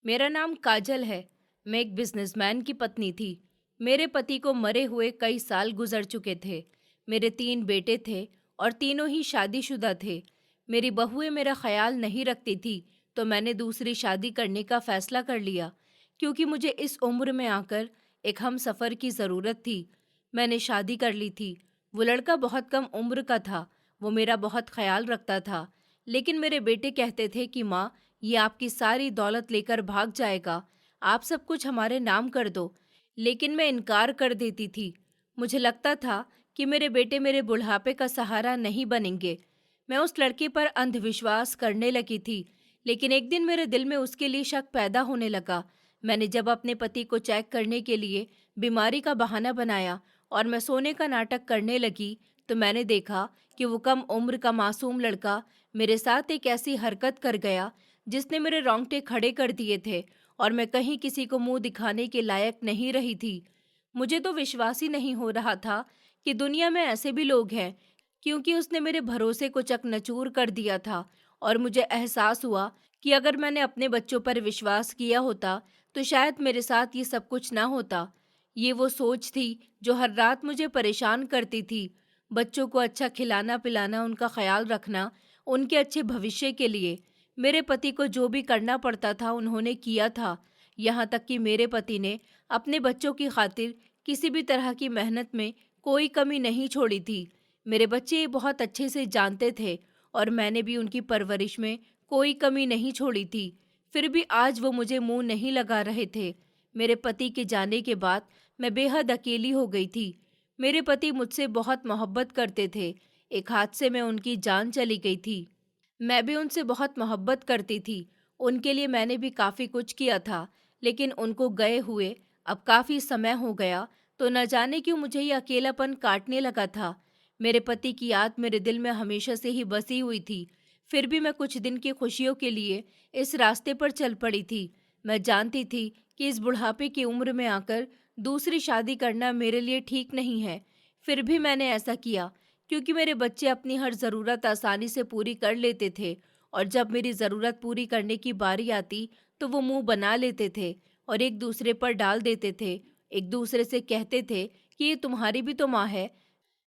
मेरा नाम काजल है। मैं एक बिजनेसमैन की पत्नी थी। मेरे पति को मरे हुए कई साल गुजर चुके थे। मेरे 3 बेटे थे और तीनों ही शादीशुदा थे। मेरी बहुएं मेरा ख्याल नहीं रखती थी, तो मैंने दूसरी शादी करने का फैसला कर लिया, क्योंकि मुझे इस उम्र में आकर एक हम सफ़र की ज़रूरत थी। मैंने शादी कर ली थी। वो लड़का बहुत कम उम्र का था। वो मेरा बहुत ख्याल रखता था। लेकिन मेरे बेटे कहते थे कि माँ, ये आपकी सारी दौलत लेकर भाग जाएगा, आप सब कुछ हमारे नाम कर दो। लेकिन मैं इनकार कर देती थी। मुझे लगता था कि मेरे बेटे मेरे बुढ़ापे का सहारा नहीं बनेंगे। मैं उस लड़के पर अंधविश्वास करने लगी थी। लेकिन एक दिन मेरे दिल में उसके लिए शक पैदा होने लगा। मैंने जब अपने पति को चेक करने के लिए बीमारी का बहाना बनाया और मैं सोने का नाटक करने लगी, तो मैंने देखा कि वो कम उम्र का मासूम लड़का मेरे साथ एक ऐसी हरकत कर गया जिसने मेरे रोंगटे खड़े कर दिए थे, और मैं कहीं किसी को मुंह दिखाने के लायक नहीं रही थी। मुझे तो विश्वास ही नहीं हो रहा था कि दुनिया में ऐसे भी लोग हैं, क्योंकि उसने मेरे भरोसे को चकनाचूर कर दिया था। और मुझे एहसास हुआ कि अगर मैंने अपने बच्चों पर विश्वास किया होता तो शायद मेरे साथ ये सब कुछ ना होता। ये वो सोच थी जो हर रात मुझे परेशान करती थी। बच्चों को अच्छा खिलाना पिलाना, उनका ख्याल रखना, उनके अच्छे भविष्य के लिए मेरे पति को जो भी करना पड़ता था उन्होंने किया था। यहाँ तक कि मेरे पति ने अपने बच्चों की खातिर किसी भी तरह की मेहनत में कोई कमी नहीं छोड़ी थी। मेरे बच्चे ये बहुत अच्छे से जानते थे, और मैंने भी उनकी परवरिश में कोई कमी नहीं छोड़ी थी। फिर भी आज वो मुझे मुंह नहीं लगा रहे थे। मेरे पति के जाने के बाद मैं बेहद अकेली हो गई थी। मेरे पति मुझसे बहुत मोहब्बत करते थे। एक हादसे में उनकी जान चली गई थी। मैं भी उनसे बहुत मोहब्बत करती थी। उनके लिए मैंने भी काफ़ी कुछ किया था, लेकिन उनको गए हुए अब काफ़ी समय हो गया, तो न जाने क्यों मुझे ये अकेलापन काटने लगा था। मेरे पति की याद मेरे दिल में हमेशा से ही बसी हुई थी। फिर भी मैं कुछ दिन की खुशियों के लिए इस रास्ते पर चल पड़ी थी। मैं जानती थी कि इस बुढ़ापे की उम्र में आकर दूसरी शादी करना मेरे लिए ठीक नहीं है। फिर भी मैंने ऐसा किया, क्योंकि मेरे बच्चे अपनी हर ज़रूरत आसानी से पूरी कर लेते थे, और जब मेरी ज़रूरत पूरी करने की बारी आती तो वो मुंह बना लेते थे और एक दूसरे पर डाल देते थे। एक दूसरे से कहते थे कि ये तुम्हारी भी तो माँ है।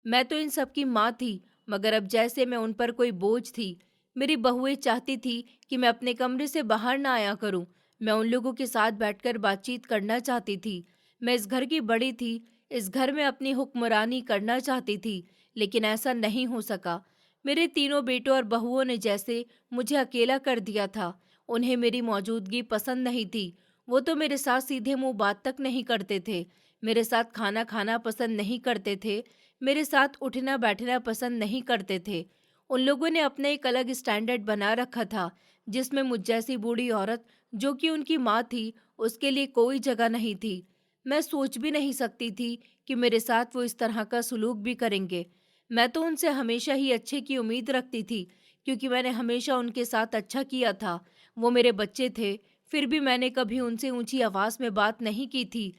मैं तो इन सब की माँ थी, मगर अब जैसे मैं उन पर कोई बोझ थी। मेरी बहुएं चाहती थी कि मैं अपने कमरे से बाहर ना आया करूं। मैं उन लोगों के साथ बैठकर बातचीत करना चाहती थी। मैं इस घर की बड़ी थी, इस घर में अपनी हुक्मरानी करना चाहती थी, लेकिन ऐसा नहीं हो सका। मेरे तीनों बेटों और बहुओं ने जैसे मुझे अकेला कर दिया था। उन्हें मेरी मौजूदगी पसंद नहीं थी। वो तो मेरे साथ सीधे मुंह बात तक नहीं करते थे, मेरे साथ खाना खाना पसंद नहीं करते थे, मेरे साथ उठना बैठना पसंद नहीं करते थे। उन लोगों ने अपना एक अलग स्टैंडर्ड बना रखा था, जिसमें मुझ जैसी बूढ़ी औरत, जो कि उनकी माँ थी, उसके लिए कोई जगह नहीं थी। मैं सोच भी नहीं सकती थी कि मेरे साथ वो इस तरह का सलूक भी करेंगे। मैं तो उनसे हमेशा ही अच्छे की उम्मीद रखती थी, क्योंकि मैंने हमेशा उनके साथ अच्छा किया था। वो मेरे बच्चे थे, फिर भी मैंने कभी उनसे ऊंची आवाज़ में बात नहीं की थी।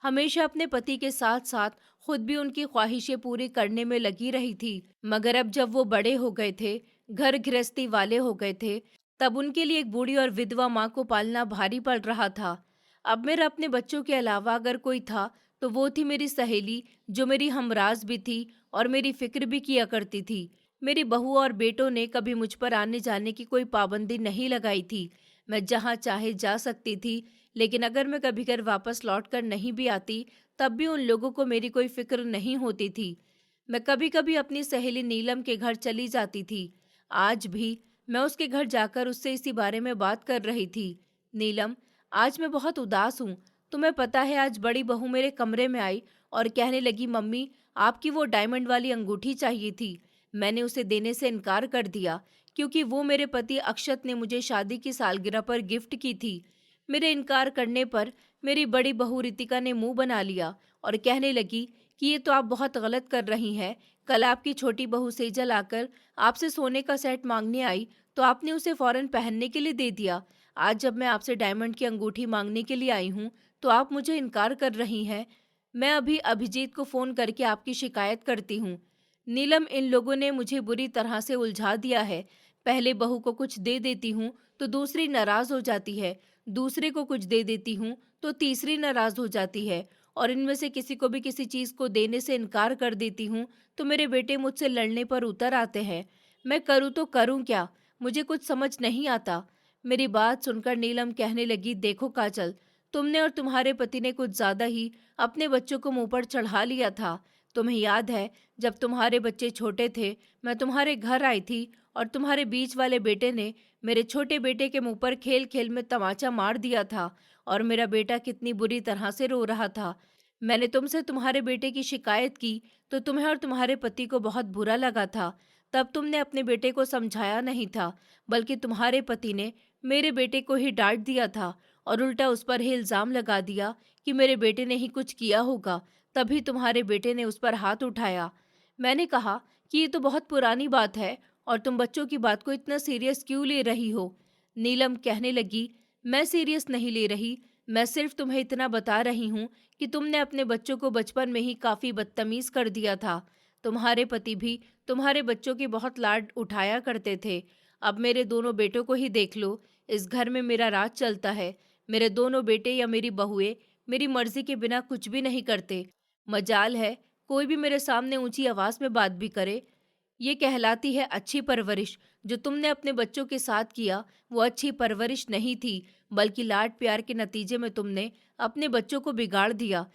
हमेशा अपने पति के साथ साथ खुद भी उनकी ख्वाहिशें पूरी करने में लगी रही थी। मगर अब जब वो बड़े हो गए थे, घर गृहस्थी वाले हो गए थे, तब उनके लिए एक बूढ़ी और विधवा माँ को पालना भारी पड़ रहा था। अब मेरा अपने बच्चों के अलावा अगर कोई था, तो वो थी मेरी सहेली, जो मेरी हमराज भी थी और मेरी फिक्र भी किया करती थी। मेरी बहू और बेटों ने कभी मुझ पर आने जाने की कोई पाबंदी नहीं लगाई थी। मैं जहाँ चाहे जा सकती थी, लेकिन अगर मैं कभी घर वापस लौट कर नहीं भी आती, तब भी उन लोगों को मेरी कोई फिक्र नहीं होती थी। मैं कभी कभी अपनी सहेली नीलम के घर चली जाती थी। आज भी मैं उसके घर जाकर उससे इसी बारे में बात कर रही थी। नीलम, आज मैं बहुत उदास हूँ। तुम्हें पता है, आज बड़ी बहू मेरे कमरे में आई और कहने लगी, मम्मी, आपकी वो डायमंड वाली अंगूठी चाहिए थी। मैंने उसे देने से इनकार कर दिया, क्योंकि वो मेरे पति अक्षत ने मुझे शादी की सालगिरह पर गिफ्ट की थी। मेरे इनकार करने पर मेरी बड़ी बहू रितिका ने मुंह बना लिया और कहने लगी कि ये तो आप बहुत गलत कर रही हैं। कल आपकी छोटी बहू सेजल आकर आपसे सोने का सेट मांगने आई, तो आपने उसे फौरन पहनने के लिए दे दिया। आज जब मैं आपसे डायमंड की अंगूठी मांगने के लिए आई हूँ, तो आप मुझे इनकार कर रही हैं। मैं अभी अभिजीत को फ़ोन करके आपकी शिकायत करती हूँ। नीलम, इन लोगों ने मुझे बुरी तरह से उलझा दिया है। पहले बहू को कुछ दे देती हूँ तो दूसरी नाराज हो जाती है, दूसरे को कुछ दे देती हूँ तो तीसरी नाराज हो जाती है, और इनमें से किसी को भी किसी चीज को देने से इनकार कर देती हूँ तो मेरे बेटे मुझसे लड़ने पर उतर आते हैं। मैं करूँ तो करूँ क्या? मुझे कुछ समझ नहीं आता। मेरी बात सुनकर नीलम कहने लगी, देखो काजल, तुमने और तुम्हारे पति ने कुछ ज्यादा ही अपने बच्चों को मुंह पर चढ़ा लिया था। तुम्हें याद है, जब तुम्हारे बच्चे छोटे थे, मैं तुम्हारे घर आई थी और तुम्हारे बीच वाले बेटे ने मेरे छोटे बेटे के मुंह पर खेल खेल में तमाचा मार दिया था और मेरा बेटा कितनी बुरी तरह से रो रहा था। मैंने तुमसे तुम्हारे बेटे की शिकायत की तो तुम्हें और तुम्हारे पति को बहुत बुरा लगा था। तब तुमने अपने बेटे को समझाया नहीं था, बल्कि तुम्हारे पति ने मेरे बेटे को ही डांट दिया था और उल्टा उस पर ही इल्जाम लगा दिया कि मेरे बेटे ने ही कुछ किया होगा, तभी तुम्हारे बेटे ने उस पर हाथ उठाया। मैंने कहा कि ये तो बहुत पुरानी बात है और तुम बच्चों की बात को इतना सीरियस क्यों ले रही हो? नीलम कहने लगी, मैं सीरियस नहीं ले रही, मैं सिर्फ तुम्हें इतना बता रही हूँ कि तुमने अपने बच्चों को बचपन में ही काफी बदतमीज कर दिया था। तुम्हारे पति भी तुम्हारे बच्चों की बहुत लाड उठाया करते थे। अब मेरे दोनों बेटों को ही देख लो, इस घर में मेरा राज चलता है। मेरे दोनों बेटे या मेरी बहुएं मेरी मर्जी के बिना कुछ भी नहीं करते। मजाल है कोई भी मेरे सामने ऊंची आवाज में बात भी करे। ये कहलाती है अच्छी परवरिश। जो तुमने अपने बच्चों के साथ किया वो अच्छी परवरिश नहीं थी, बल्कि लाड प्यार के नतीजे में तुमने अपने बच्चों को बिगाड़ दिया,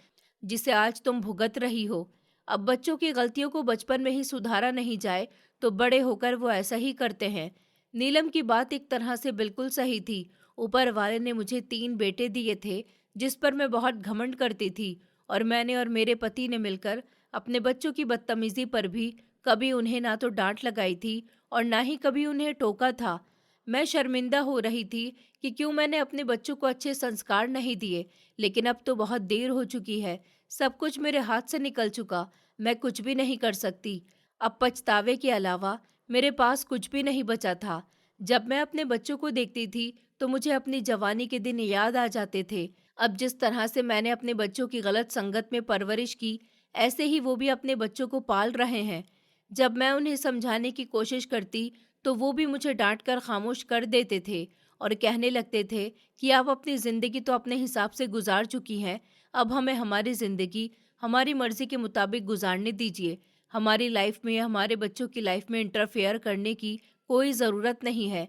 जिसे आज तुम भुगत रही हो। अब बच्चों की गलतियों को बचपन में ही सुधारा नहीं जाए तो बड़े होकर वो ऐसा ही करते हैं। नीलम की बात एक तरह से बिल्कुल सही थी। ऊपर वाले ने मुझे 3 बेटे दिए थे जिस पर मैं बहुत घमंड करती थी, और मैंने और मेरे पति ने मिलकर अपने बच्चों की बदतमीजी पर भी कभी उन्हें ना तो डांट लगाई थी और ना ही कभी उन्हें टोका था। मैं शर्मिंदा हो रही थी कि क्यों मैंने अपने बच्चों को अच्छे संस्कार नहीं दिए, लेकिन अब तो बहुत देर हो चुकी है। सब कुछ मेरे हाथ से निकल चुका, मैं कुछ भी नहीं कर सकती। अब पछतावे के अलावा मेरे पास कुछ भी नहीं बचा था। जब मैं अपने बच्चों को देखती थी तो मुझे अपनी जवानी के दिन याद आ जाते थे। अब जिस तरह से मैंने अपने बच्चों की गलत संगत में परवरिश की, ऐसे ही वो भी अपने बच्चों को पाल रहे हैं। जब मैं उन्हें समझाने की कोशिश करती तो वो भी मुझे डांट कर खामोश कर देते थे और कहने लगते थे कि आप अपनी ज़िंदगी तो अपने हिसाब से गुजार चुकी हैं, अब हमें हमारी ज़िंदगी हमारी मर्जी के मुताबिक गुजारने दीजिए। हमारी लाइफ में या हमारे बच्चों की लाइफ में इंटरफेयर करने की कोई ज़रूरत नहीं है।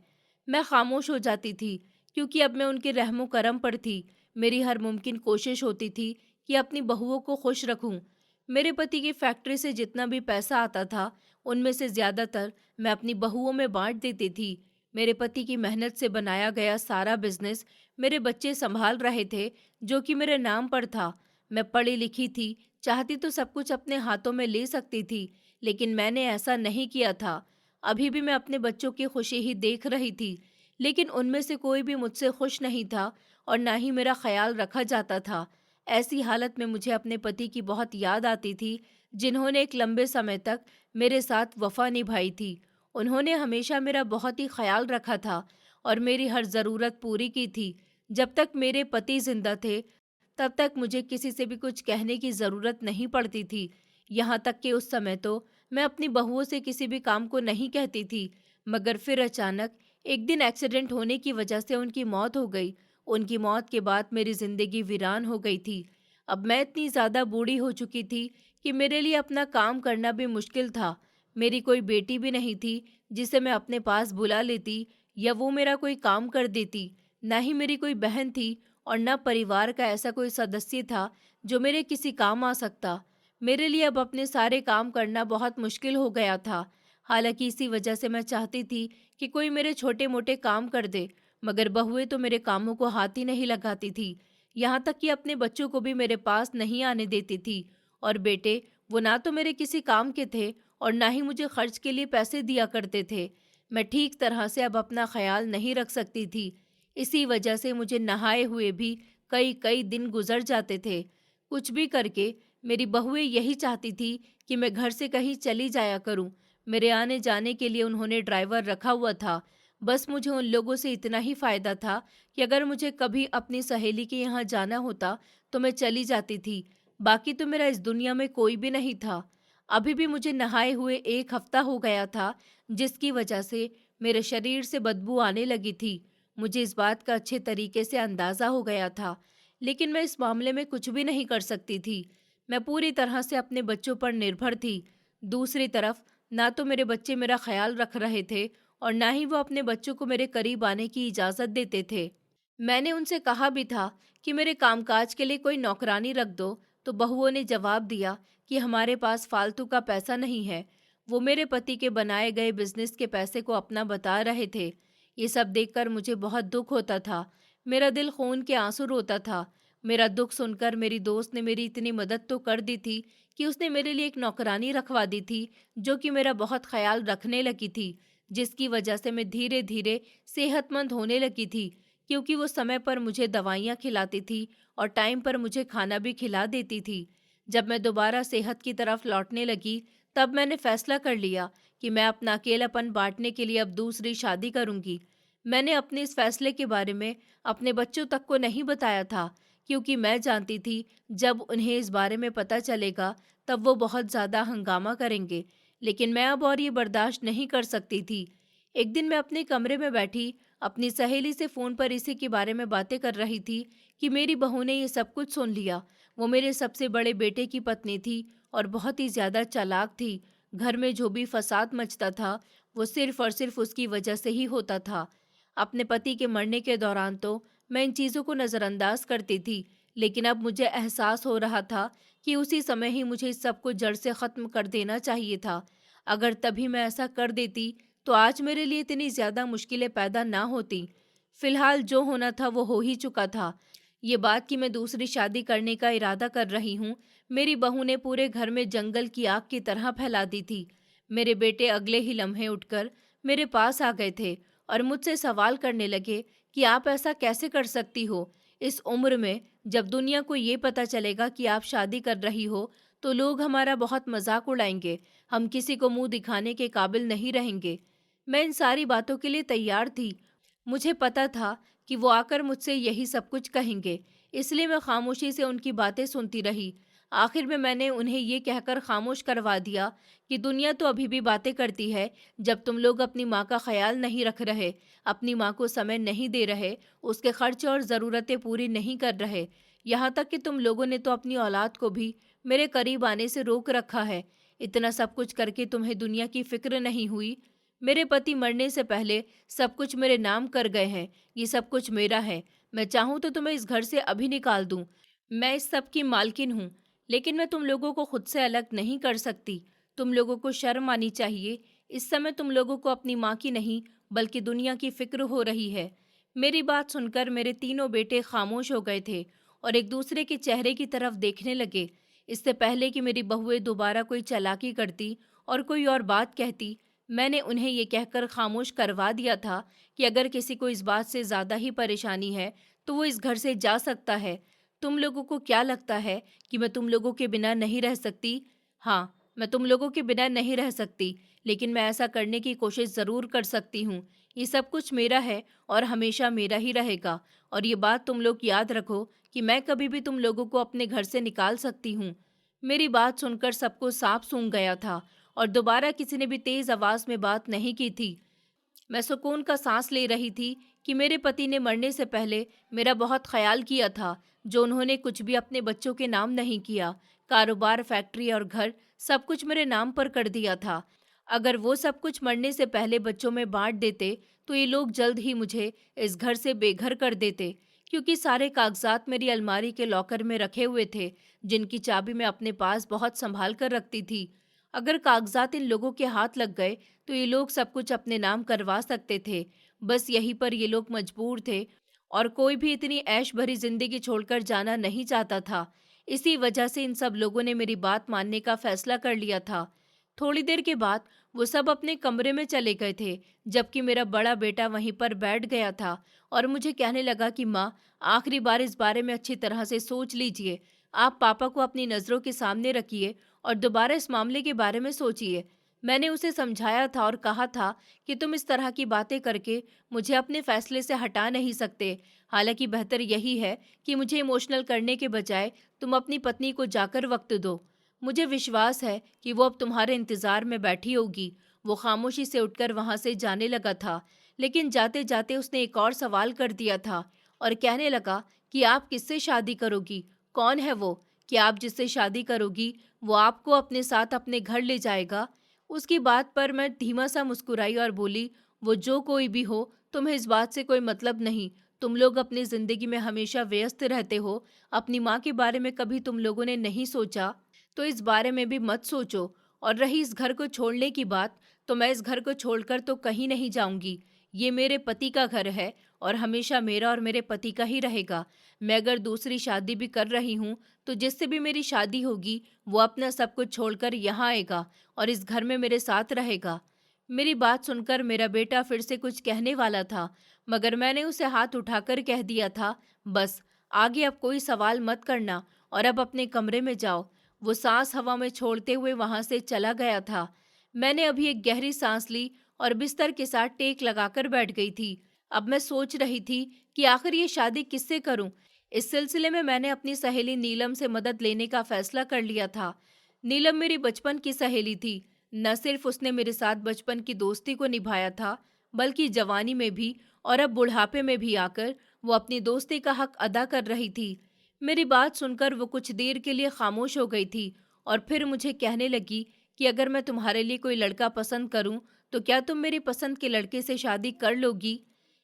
मैं खामोश हो जाती थी क्योंकि अब मैं उनके रहमो करम पर थी। मेरी हर मुमकिन कोशिश होती थी कि अपनी बहुओं को खुश रखूं। मेरे पति की फैक्ट्री से जितना भी पैसा आता था उनमें से ज्यादातर मैं अपनी बहुओं में बांट देती थी। मेरे पति की मेहनत से बनाया गया सारा बिजनेस मेरे बच्चे संभाल रहे थे, जो कि मेरे नाम पर था। मैं पढ़ी लिखी थी, चाहती तो सब कुछ अपने हाथों में ले सकती थी, लेकिन मैंने ऐसा नहीं किया था। अभी भी मैं अपने बच्चों की खुशी ही देख रही थी, लेकिन उनमें से कोई भी मुझसे खुश नहीं था और ना ही मेरा ख्याल रखा जाता था। ऐसी हालत में मुझे अपने पति की बहुत याद आती थी, जिन्होंने एक लंबे समय तक मेरे साथ वफा निभाई थी। उन्होंने हमेशा मेरा बहुत ही ख्याल रखा था और मेरी हर ज़रूरत पूरी की थी। जब तक मेरे पति जिंदा थे तब तक मुझे किसी से भी कुछ कहने की ज़रूरत नहीं पड़ती थी। यहाँ तक कि उस समय तो मैं अपनी बहुओं से किसी भी काम को नहीं कहती थी। मगर फिर अचानक एक दिन एक्सीडेंट होने की वजह से उनकी मौत हो गई। उनकी मौत के बाद मेरी ज़िंदगी वीरान हो गई थी। अब मैं इतनी ज़्यादा बूढ़ी हो चुकी थी कि मेरे लिए अपना काम करना भी मुश्किल था। मेरी कोई बेटी भी नहीं थी जिसे मैं अपने पास बुला लेती या वो मेरा कोई काम कर देती। ना ही मेरी कोई बहन थी और न परिवार का ऐसा कोई सदस्य था जो मेरे किसी काम आ सकता। मेरे लिए अब अपने सारे काम करना बहुत मुश्किल हो गया था। हालांकि इसी वजह से मैं चाहती थी कि कोई मेरे छोटे मोटे काम कर दे, मगर बहुएं तो मेरे कामों को हाथ ही नहीं लगाती थी। यहाँ तक कि अपने बच्चों को भी मेरे पास नहीं आने देती थी। और बेटे, वो ना तो मेरे किसी काम के थे और ना ही मुझे खर्च के लिए पैसे दिया करते थे। मैं ठीक तरह से अब अपना ख्याल नहीं रख सकती थी। इसी वजह से मुझे नहाए हुए भी कई कई दिन गुजर जाते थे। कुछ भी करके मेरी बहुएं यही चाहती थी कि मैं घर से कहीं चली जाया करूं। मेरे आने जाने के लिए उन्होंने ड्राइवर रखा हुआ था। बस मुझे उन लोगों से इतना ही फ़ायदा था कि अगर मुझे कभी अपनी सहेली के यहाँ जाना होता तो मैं चली जाती थी। बाकी तो मेरा इस दुनिया में कोई भी नहीं था। अभी भी मुझे नहाए हुए 1 हफ्ता हो गया था, जिसकी वजह से मेरे शरीर से बदबू आने लगी थी। मुझे इस बात का अच्छे तरीके से अंदाज़ा हो गया था, लेकिन मैं इस मामले में कुछ भी नहीं कर सकती थी। मैं पूरी तरह से अपने बच्चों पर निर्भर थी। दूसरी तरफ ना तो मेरे बच्चे मेरा ख़्याल रख रहे थे और ना ही वो अपने बच्चों को मेरे करीब आने की इजाज़त देते थे। मैंने उनसे कहा भी था कि मेरे कामकाज के लिए कोई नौकरानी रख दो, तो बहुओं ने जवाब दिया कि हमारे पास फालतू का पैसा नहीं है। वो मेरे पति के बनाए गए बिजनेस के पैसे को अपना बता रहे थे। ये सब देखकर मुझे बहुत दुख होता था। मेरा दिल खून के आंसू रोता था। मेरा दुख सुनकर मेरी दोस्त ने मेरी इतनी मदद तो कर दी थी कि उसने मेरे लिए एक नौकरानी रखवा दी थी, जो कि मेरा बहुत ख्याल रखने लगी थी, जिसकी वजह से मैं धीरे धीरे सेहतमंद होने लगी थी, क्योंकि वो समय पर मुझे दवाइयाँ खिलाती थी और टाइम पर मुझे खाना भी खिला देती थी। जब मैं दोबारा सेहत की तरफ लौटने लगी, तब मैंने फैसला कर लिया कि मैं अपना अकेलापन बांटने के लिए अब दूसरी शादी करूंगी। मैंने अपने इस फैसले के बारे में अपने बच्चों तक को नहीं बताया था, क्योंकि मैं जानती थी जब उन्हें इस बारे में पता चलेगा तब वो बहुत ज़्यादा हंगामा करेंगे। लेकिन मैं अब और ये बर्दाश्त नहीं कर सकती थी। एक दिन मैं अपने कमरे में बैठी अपनी सहेली से फ़ोन पर इसी के बारे में बातें कर रही थी कि मेरी बहू ने ये सब कुछ सुन लिया। वो मेरे सबसे बड़े बेटे की पत्नी थी और बहुत ही ज़्यादा चालाक थी। घर में जो भी फसाद मचता था, वो सिर्फ और सिर्फ उसकी वजह से ही होता था। अपने पति के मरने के दौरान तो मैं इन चीज़ों को नज़रअंदाज करती थी, लेकिन अब मुझे एहसास हो रहा था कि उसी समय ही मुझे इस सब को जड़ से ख़त्म कर देना चाहिए था। अगर तभी मैं ऐसा कर देती, तो आज मेरे लिए इतनी ज़्यादा मुश्किलें पैदा ना होती। फिलहाल जो होना था वो हो ही चुका था। ये बात कि मैं दूसरी शादी करने का इरादा कर रही हूँ, मेरी बहू ने पूरे घर में जंगल की आग की तरह फैला दी थी। मेरे बेटे अगले ही लम्हे उठकर मेरे पास आ गए थे और मुझसे सवाल करने लगे कि आप ऐसा कैसे कर सकती हो? इस उम्र में जब दुनिया को ये पता चलेगा कि आप शादी कर रही हो, तो लोग हमारा बहुत मजाक उड़ाएंगे। हम किसी को मुंह दिखाने के काबिल नहीं रहेंगे। मैं इन सारी बातों के लिए तैयार थी। मुझे पता था कि वो आकर मुझसे यही सब कुछ कहेंगे, इसलिए मैं खामोशी से उनकी बातें सुनती रही। आखिर में मैंने उन्हें ये कहकर खामोश करवा दिया कि दुनिया तो अभी भी बातें करती है। जब तुम लोग अपनी माँ का ख्याल नहीं रख रहे, अपनी माँ को समय नहीं दे रहे, उसके खर्च और ज़रूरतें पूरी नहीं कर रहे, यहाँ तक कि तुम लोगों ने तो अपनी औलाद को भी मेरे करीब आने से रोक रखा है। इतना सब कुछ करके तुम्हें दुनिया की फिक्र नहीं हुई। मेरे पति मरने से पहले सब कुछ मेरे नाम कर गए हैं। ये सब कुछ मेरा है। मैं चाहूँ तो तुम्हें इस घर से अभी निकाल दूँ। मैं इस सब की मालकिन हूँ, लेकिन मैं तुम लोगों को खुद से अलग नहीं कर सकती। तुम लोगों को शर्म आनी चाहिए। इस समय तुम लोगों को अपनी माँ की नहीं, बल्कि दुनिया की फिक्र हो रही है। मेरी बात सुनकर मेरे तीनों बेटे खामोश हो गए थे और एक दूसरे के चेहरे की तरफ देखने लगे। इससे पहले कि मेरी बहुएं दोबारा कोई चालाकी करती और कोई और बात कहती, मैंने उन्हें ये कहकर खामोश करवा दिया था कि अगर किसी को इस बात से ज़्यादा ही परेशानी है, तो वो इस घर से जा सकता है। तुम लोगों को क्या लगता है कि मैं तुम लोगों के बिना नहीं रह सकती? हाँ, मैं तुम लोगों के बिना नहीं रह सकती, लेकिन मैं ऐसा करने की कोशिश ज़रूर कर सकती हूँ। ये सब कुछ मेरा है और हमेशा मेरा ही रहेगा। और ये बात तुम लोग याद रखो कि मैं कभी भी तुम लोगों को अपने घर से निकाल सकती हूँ। मेरी बात सुनकर सबको सांप सूंघ गया था और दोबारा किसी ने भी तेज आवाज में बात नहीं की थी। मैं सुकून का सांस ले रही थी कि मेरे पति ने मरने से पहले मेरा बहुत ख्याल किया था, जो उन्होंने कुछ भी अपने बच्चों के नाम नहीं किया। कारोबार, फैक्ट्री और घर सब कुछ मेरे नाम पर कर दिया था। अगर वो सब कुछ मरने से पहले बच्चों में बांट देते, तो ये लोग जल्द ही मुझे इस घर से बेघर कर देते, क्योंकि सारे कागजात मेरी अलमारी के लॉकर में रखे हुए थे, जिनकी चाबी मैं अपने पास बहुत संभाल कर रखती थी। अगर कागजात इन लोगों के हाथ लग गए, तो ये लोग सब कुछ अपने नाम करवा सकते थे। बस यहीं पर ये लोग मजबूर थे और कोई भी इतनी ऐश भरी जिंदगी छोड़कर जाना नहीं चाहता था। इसी वजह से इन सब लोगों ने मेरी बात मानने का फैसला कर लिया था। थोड़ी देर के बाद वो सब अपने कमरे में चले गए थे, जबकि मेरा बड़ा बेटा वहीं पर बैठ गया था और मुझे कहने लगा कि माँ, आखिरी बार इस बारे में अच्छी तरह से सोच लीजिए। आप पापा को अपनी नज़रों के सामने रखिए और दोबारा इस मामले के बारे में सोचिए। मैंने उसे समझाया था और कहा था कि तुम इस तरह की बातें करके मुझे अपने फैसले से हटा नहीं सकते। हालांकि बेहतर यही है कि मुझे इमोशनल करने के बजाय तुम अपनी पत्नी को जाकर वक्त दो। मुझे विश्वास है कि वो अब तुम्हारे इंतज़ार में बैठी होगी वो खामोशी से उठकर वहां से जाने लगा था, लेकिन जाते जाते उसने एक और सवाल कर दिया था और कहने लगा कि आप किससे शादी करोगी? कौन है वो? क्या आप जिससे शादी करोगी वो आपको अपने साथ अपने घर ले जाएगा? उसकी बात पर मैं धीमा सा मुस्कुराई और बोली, वो जो कोई भी हो, तुम्हें इस बात से कोई मतलब नहीं। तुम लोग अपनी जिंदगी में हमेशा व्यस्त रहते हो, अपनी माँ के बारे में कभी तुम लोगों ने नहीं सोचा, तो इस बारे में भी मत सोचो। और रही इस घर को छोड़ने की बात, तो मैं इस घर को छोड़कर तो कहीं नहीं जाऊंगी। ये मेरे पति का घर है और हमेशा मेरा और मेरे पति का ही रहेगा। मैं अगर दूसरी शादी भी कर रही हूँ, तो जिससे भी मेरी शादी होगी वो अपना सब कुछ छोड़कर यहाँ आएगा और इस घर में मेरे साथ रहेगा। मेरी बात सुनकर मेरा बेटा फिर से कुछ कहने वाला था, मगर मैंने उसे हाथ उठाकर कह दिया था, बस आगे अब कोई सवाल मत करना और अब अपने कमरे में जाओ। वो सांस हवा में छोड़ते हुए वहां से चला गया था। मैंने अभी एक गहरी सांस ली और बिस्तर के साथ टेक लगाकर बैठ गई थी। अब मैं सोच रही थी कि आखिर ये शादी किससे करूं। इस सिलसिले में मैंने अपनी सहेली नीलम से मदद लेने का फैसला कर लिया था। नीलम मेरी बचपन की सहेली थी। न सिर्फ उसने मेरे साथ बचपन की दोस्ती को निभाया था, बल्कि जवानी में भी और अब बुढ़ापे में भी आकर वो अपनी दोस्ती का हक अदा कर रही थी। मेरी बात सुनकर वो कुछ देर के लिए खामोश हो गई थी और फिर मुझे कहने लगी कि अगर मैं तुम्हारे लिए कोई लड़का पसंद करूं, तो क्या तुम मेरी पसंद के लड़के से शादी कर लोगी?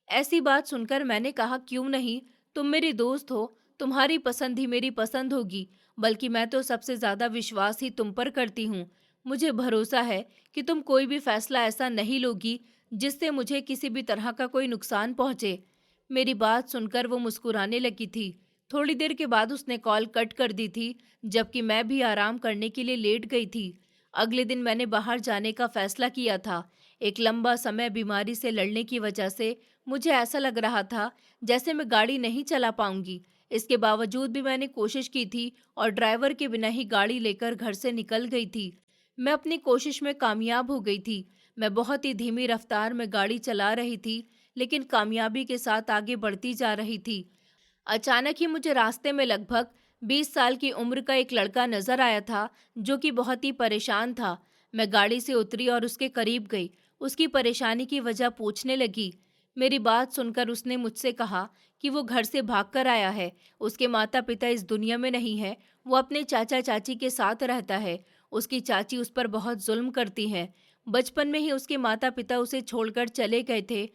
ऐसी बात सुनकर मैंने कहा, क्यों नहीं, तुम मेरी दोस्त हो, तुम्हारी पसंद ही मेरी पसंद होगी। बल्कि मैं तो सबसे ज्यादा विश्वास ही तुम पर करती हूँ। मुझे भरोसा है कि तुम कोई भी फैसला ऐसा नहीं लोगी जिससे मुझे किसी भी तरह का कोई नुकसान पहुंचे। मेरी बात सुनकर वो मुस्कुराने लगी थी। थोड़ी देर के बाद उसने कॉल कट कर दी थी, जबकि मैं भी आराम करने के लिए लेट गई थी। अगले दिन मैंने बाहर जाने का फैसला किया था। एक लंबा समय बीमारी से लड़ने की वजह से मुझे ऐसा लग रहा था जैसे मैं गाड़ी नहीं चला पाऊंगी। इसके बावजूद भी मैंने कोशिश की थी और ड्राइवर के बिना ही गाड़ी लेकर घर से निकल गई थी। मैं अपनी कोशिश में कामयाब हो गई थी। मैं बहुत ही धीमी रफ्तार में गाड़ी चला रही थी, लेकिन कामयाबी के साथ आगे बढ़ती जा रही थी। अचानक ही मुझे रास्ते में लगभग 20 साल की उम्र का एक लड़का नजर आया था, जो कि बहुत ही परेशान था। मैं गाड़ी से उतरी और उसके करीब गई। उसकी परेशानी की वजह पूछने लगी। मेरी बात सुनकर उसने मुझसे कहा कि वो घर से भागकर आया है। उसके माता पिता इस दुनिया में नहीं है। वो अपने चाचा चाची के साथ रहता है। उसकी चाची उस पर बहुत जुल्म करती है। बचपन में ही उसके माता पिता उसे छोड़कर चले गए थे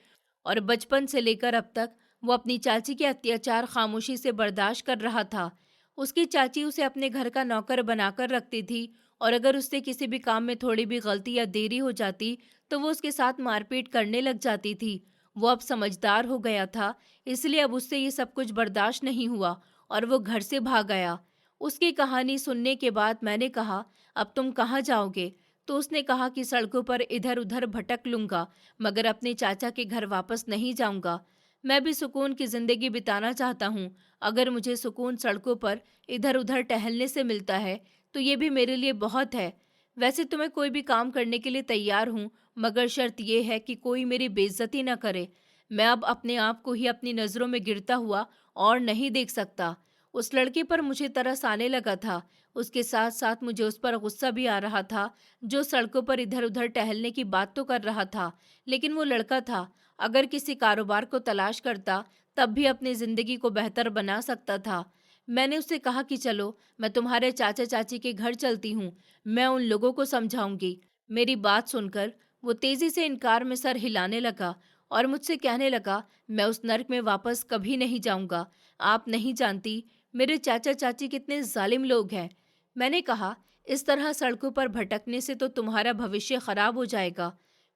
और बचपन से लेकर अब तक वो अपनी चाची के अत्याचार खामोशी से बर्दाश्त कर रहा था। उसकी चाची उसे अपने घर का नौकर बनाकर रखती थी और अगर उससे किसी भी काम में थोड़ी भी गलती या देरी हो जाती, तो वो उसके साथ मारपीट करने लग जाती थी। वो अब समझदार हो गया था, इसलिए अब उससे ये सब कुछ बर्दाश्त नहीं हुआ और वो घर से भाग गया। उसकी कहानी सुनने के बाद मैंने कहा, अब तुम कहाँ जाओगे? तो उसने कहा कि सड़कों पर इधर उधर भटक लूंगा, मगर अपने चाचा के घर वापस नहीं जाऊंगा। मैं भी सुकून की जिंदगी बिताना चाहता हूँ। अगर मुझे सुकून सड़कों पर इधर उधर टहलने से मिलता है, तो ये भी मेरे लिए बहुत है। वैसे तो मैं कोई भी काम करने के लिए तैयार हूँ, मगर शर्त यह है कि कोई मेरी बेइज्जती न करे। मैं अब अपने आप को ही अपनी नज़रों में गिरता हुआ और नहीं देख सकता। उस लड़के पर मुझे तरस आने लगा था। उसके साथ साथ मुझे उस पर गुस्सा भी आ रहा था, जो सड़कों पर इधर उधर टहलने की बात तो कर रहा था, लेकिन वो लड़का था। अगर किसी कारोबार को तलाश करता, तब भी अपनी जिंदगी को बेहतर बना सकता था। मैंने उससे कहा कि चलो, मैं तुम्हारे चाचा चाची के घर चलती हूँ। मैं उन लोगों को समझाऊंगी। मेरी बात सुनकर वो तेजी से इनकार में सर हिलाने लगा और मुझसे कहने लगा, मैं उस नर्क में वापस कभी नहीं जाऊंगा। आप नहीं जानती मेरे चाचा चाची कितने जालिम लोग हैं। मैंने कहा, इस तरह सड़कों पर भटकने से तो तुम्हारा भविष्य खराब हो जाएगा।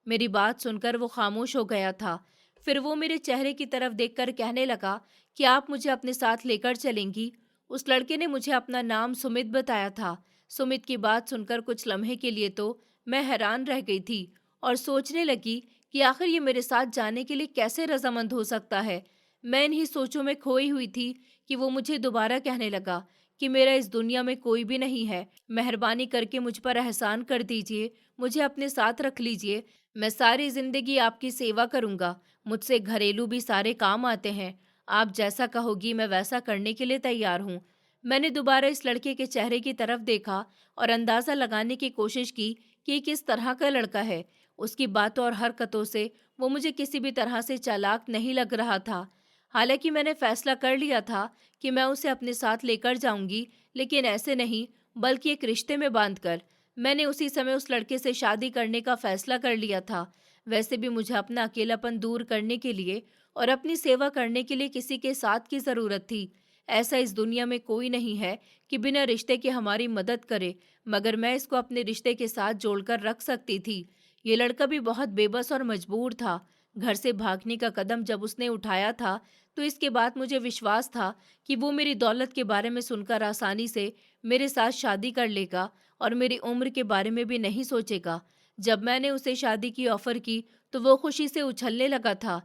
मेरी बात सुनकर वो खामोश हो गया था। फिर वो मेरे चेहरे की तरफ देखकर कहने लगा कि आप मुझे अपने साथ लेकर चलेंगी। उस लड़के ने मुझे अपना नाम सुमित बताया था। सुमित की बात सुनकर कुछ लम्हे के लिए तो मैं हैरान रह गई थी और सोचने लगी कि आखिर ये मेरे साथ जाने के लिए कैसे रजामंद हो सकता है। मैं इन्हीं सोचों में खोई हुई थी कि वो मुझे दोबारा कहने लगा कि मेरा इस दुनिया में कोई भी नहीं है। मेहरबानी करके मुझ पर एहसान कर दीजिए, मुझे अपने साथ रख लीजिए। मैं सारी जिंदगी आपकी सेवा करूंगा। मुझसे घरेलू भी सारे काम आते हैं। आप जैसा कहोगी मैं वैसा करने के लिए तैयार हूँ। मैंने दोबारा इस लड़के के चेहरे की तरफ देखा और अंदाजा लगाने की कोशिश की कि ये किस तरह का लड़का है। उसकी बातों और हरकतों से वो मुझे किसी भी तरह से चालाक नहीं लग रहा था। हालांकि मैंने फैसला कर लिया था कि मैं उसे अपने साथ लेकर जाऊंगी, लेकिन ऐसे नहीं, बल्कि एक रिश्ते में बांधकर। मैंने उसी समय उस लड़के से शादी करने का फैसला कर लिया था। वैसे भी मुझे अपना अकेलापन दूर करने के लिए और अपनी सेवा करने के लिए किसी के साथ की जरूरत थी। ऐसा इस दुनिया में कोई नहीं है कि बिना रिश्ते के हमारी मदद करे, मगर मैं इसको अपने रिश्ते के साथ जोड़कर रख सकती थी। ये लड़का भी बहुत बेबस और मजबूर था। घर से भागने का कदम जब उसने उठाया था, तो इसके बाद मुझे विश्वास था कि वो मेरी दौलत के बारे में सुनकर आसानी से मेरे साथ शादी कर लेगा और मेरी उम्र के बारे में भी नहीं सोचेगा। जब मैंने उसे शादी की ऑफर की, तो वो खुशी से उछलने लगा था।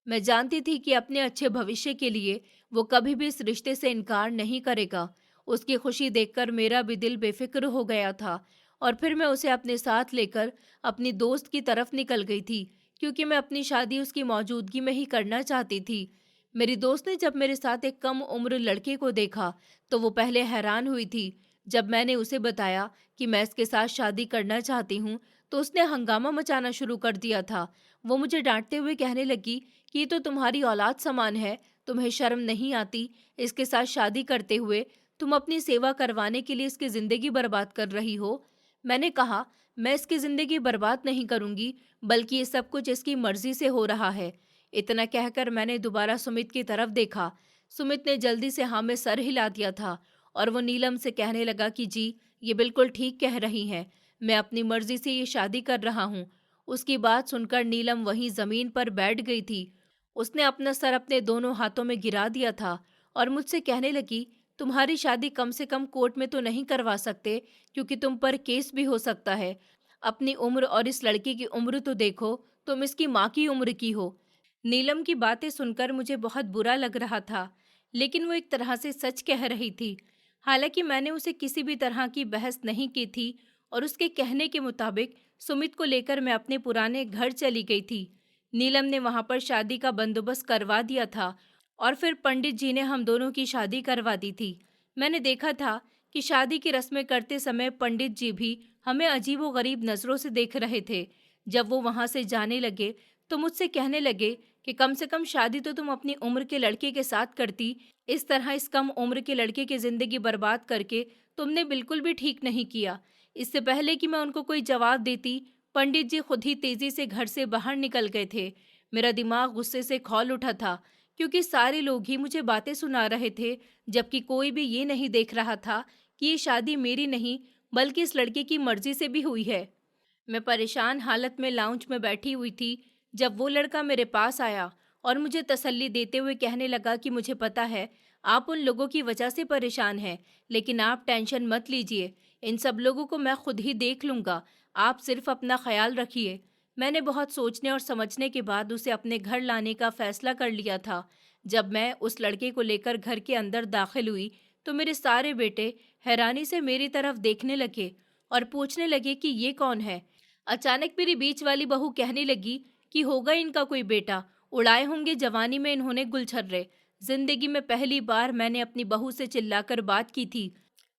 मैं जानती थी कि अपने अच्छे भविष्य के लिए वो कभी भी इस रिश्ते से इनकार नहीं करेगा। उसकी खुशी देखकर मेरा भी दिल बेफिक्र हो गया था और फिर मैं उसे अपने साथ लेकर अपनी दोस्त की तरफ निकल गई थी, क्योंकि मैं अपनी शादी उसकी मौजूदगी में ही करना चाहती थी। मेरी दोस्त ने जब मेरे साथ एक कम उम्र लड़के को देखा, तो वो पहले हैरान हुई थी। जब मैंने उसे बताया कि मैं इसके साथ शादी करना चाहती हूँ, तो उसने हंगामा मचाना शुरू कर दिया था। वो मुझे डांटते हुए कहने लगी कि ये तो तुम्हारी औलाद समान है, तुम्हें शर्म नहीं आती इसके साथ शादी करते हुए? तुम अपनी सेवा करवाने के लिए इसकी जिंदगी बर्बाद कर रही हो। मैंने कहा, मैं इसकी जिंदगी बर्बाद नहीं करूंगी, बल्कि ये सब कुछ इसकी मर्जी से हो रहा है। इतना कहकर मैंने दोबारा सुमित की तरफ देखा। सुमित ने जल्दी से हाँ में सर हिला दिया था और वो नीलम से कहने लगा कि जी, ये बिल्कुल ठीक कह रही हैं, मैं अपनी मर्जी से ये शादी कर रहा हूँ। उसकी बात सुनकर नीलम वहीं जमीन पर बैठ गई थी। उसने अपना सर अपने दोनों हाथों में गिरा दिया था और मुझसे कहने लगी, तुम्हारी शादी कम से कम कोर्ट में तो नहीं करवा सकते, क्योंकि तुम पर केस भी हो सकता है। अपनी उम्र और इस लड़की की उम्र तो देखो, तुम इसकी माँ की उम्र की हो। नीलम की बातें सुनकर मुझे बहुत बुरा लग रहा था, लेकिन वो एक तरह से सच कह रही थी। हालांकि मैंने उसे किसी भी तरह की बहस नहीं की थी और उसके कहने के मुताबिक सुमित को लेकर मैं अपने पुराने घर चली गई थी। नीलम ने वहां पर शादी का बंदोबस्त करवा दिया था और फिर पंडित जी ने हम दोनों की शादी करवा दी थी। मैंने देखा था कि शादी की रस्में करते समय पंडित जी भी हमें अजीबोगरीब नज़रों से देख रहे थे। जब वो वहां से जाने लगे, तो मुझसे कहने लगे कि कम से कम शादी तो तुम अपनी उम्र के लड़के के साथ करती। इस तरह इस कम उम्र के लड़के की जिंदगी बर्बाद करके तुमने बिल्कुल भी ठीक नहीं किया। इससे पहले कि मैं उनको कोई जवाब देती, पंडित जी खुद ही तेजी से घर से बाहर निकल गए थे। मेरा दिमाग गुस्से से खौल उठा था, क्योंकि सारे लोग ही मुझे बातें सुना रहे थे, जबकि कोई भी ये नहीं देख रहा था कि ये शादी मेरी नहीं, बल्कि इस लड़के की मर्जी से भी हुई है। मैं परेशान हालत में लाउंज में बैठी हुई थी, जब वो लड़का मेरे पास आया और मुझे तसल्ली देते हुए कहने लगा कि मुझे पता है आप उन लोगों की वजह से परेशान हैं, लेकिन आप टेंशन मत लीजिए, इन सब लोगों को मैं खुद ही देख लूँगा, आप सिर्फ अपना ख्याल रखिए। मैंने बहुत सोचने और समझने के बाद उसे अपने घर लाने का फैसला कर लिया था। जब मैं उस लड़के को लेकर घर के अंदर दाखिल हुई, तो मेरे सारे बेटे हैरानी से मेरी तरफ देखने लगे और पूछने लगे कि ये कौन है। अचानक मेरी बीच वाली बहू कहने लगी कि होगा इनका कोई बेटा, उड़ाए होंगे जवानी में इन्होंने गुलछर्रे। जिंदगी में पहली बार मैंने अपनी बहू से चिल्लाकर बात की थी।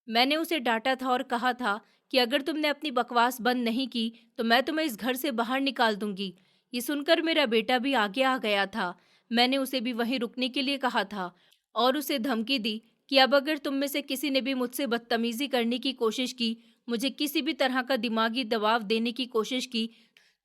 मैंने उसे डांटा था और कहा था कि अगर तुमने अपनी बकवास बंद नहीं की, तो मैं तुम्हें इस घर से बाहर निकाल दूंगी। ये सुनकर मेरा बेटा भी आगे आ गया था। मैंने उसे भी वहीं रुकने के लिए कहा था और उसे धमकी दी कि अब अगर तुम में से किसी ने भी मुझसे बदतमीजी करने की कोशिश की, मुझे किसी भी तरह का दिमागी दबाव देने की कोशिश की,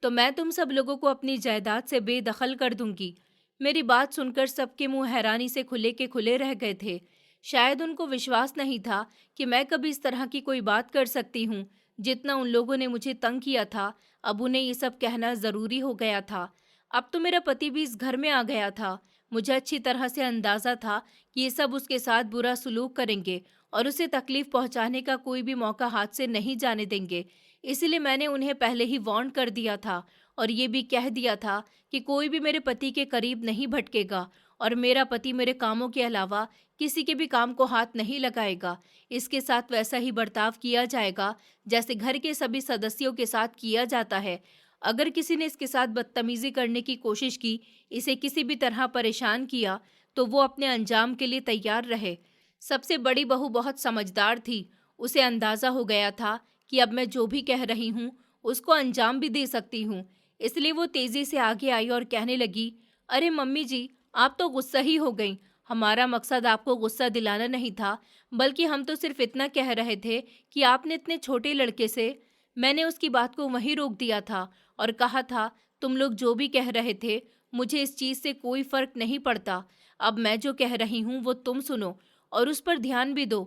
तो मैं तुम सब लोगों को अपनी जायदाद से बेदखल कर दूंगी। मेरी बात सुनकर सबके मुंह हैरानी से खुले के खुले रह गए थे। शायद उनको विश्वास नहीं था कि मैं कभी इस तरह की कोई बात कर सकती हूँ। जितना उन लोगों ने मुझे तंग किया था, अब उन्हें ये सब कहना जरूरी हो गया था। अब तो मेरा पति भी इस घर में आ गया था। मुझे अच्छी तरह से अंदाजा था कि ये सब उसके साथ बुरा सलूक करेंगे और उसे तकलीफ पहुंचाने का कोई भी मौका हाथ से नहीं जाने देंगे। इसलिए मैंने उन्हें पहले ही वार्न कर दिया था और ये भी कह दिया था कि कोई भी मेरे पति के करीब नहीं भटकेगा और मेरा पति मेरे कामों के अलावा किसी के भी काम को हाथ नहीं लगाएगा। इसके साथ वैसा ही बर्ताव किया जाएगा जैसे घर के सभी सदस्यों के साथ किया जाता है। अगर किसी ने इसके साथ बदतमीजी करने की कोशिश की, इसे किसी भी तरह परेशान किया, तो वो अपने अंजाम के लिए तैयार रहे। सबसे बड़ी बहू बहुत समझदार थी। उसे अंदाजा हो गया था कि अब मैं जो भी कह रही हूँ उसको अंजाम भी दे सकती हूँ। इसलिए वो तेजी से आगे आई और कहने लगी, अरे मम्मी जी, आप तो गुस्सा ही हो गई। हमारा मकसद आपको गुस्सा दिलाना नहीं था, बल्कि हम तो सिर्फ इतना कह रहे थे कि आपने इतने छोटे लड़के से। मैंने उसकी बात को वहीं रोक दिया था और कहा था, तुम लोग जो भी कह रहे थे, मुझे इस चीज़ से कोई फर्क नहीं पड़ता। अब मैं जो कह रही हूँ वो तुम सुनो और उस पर ध्यान भी दो।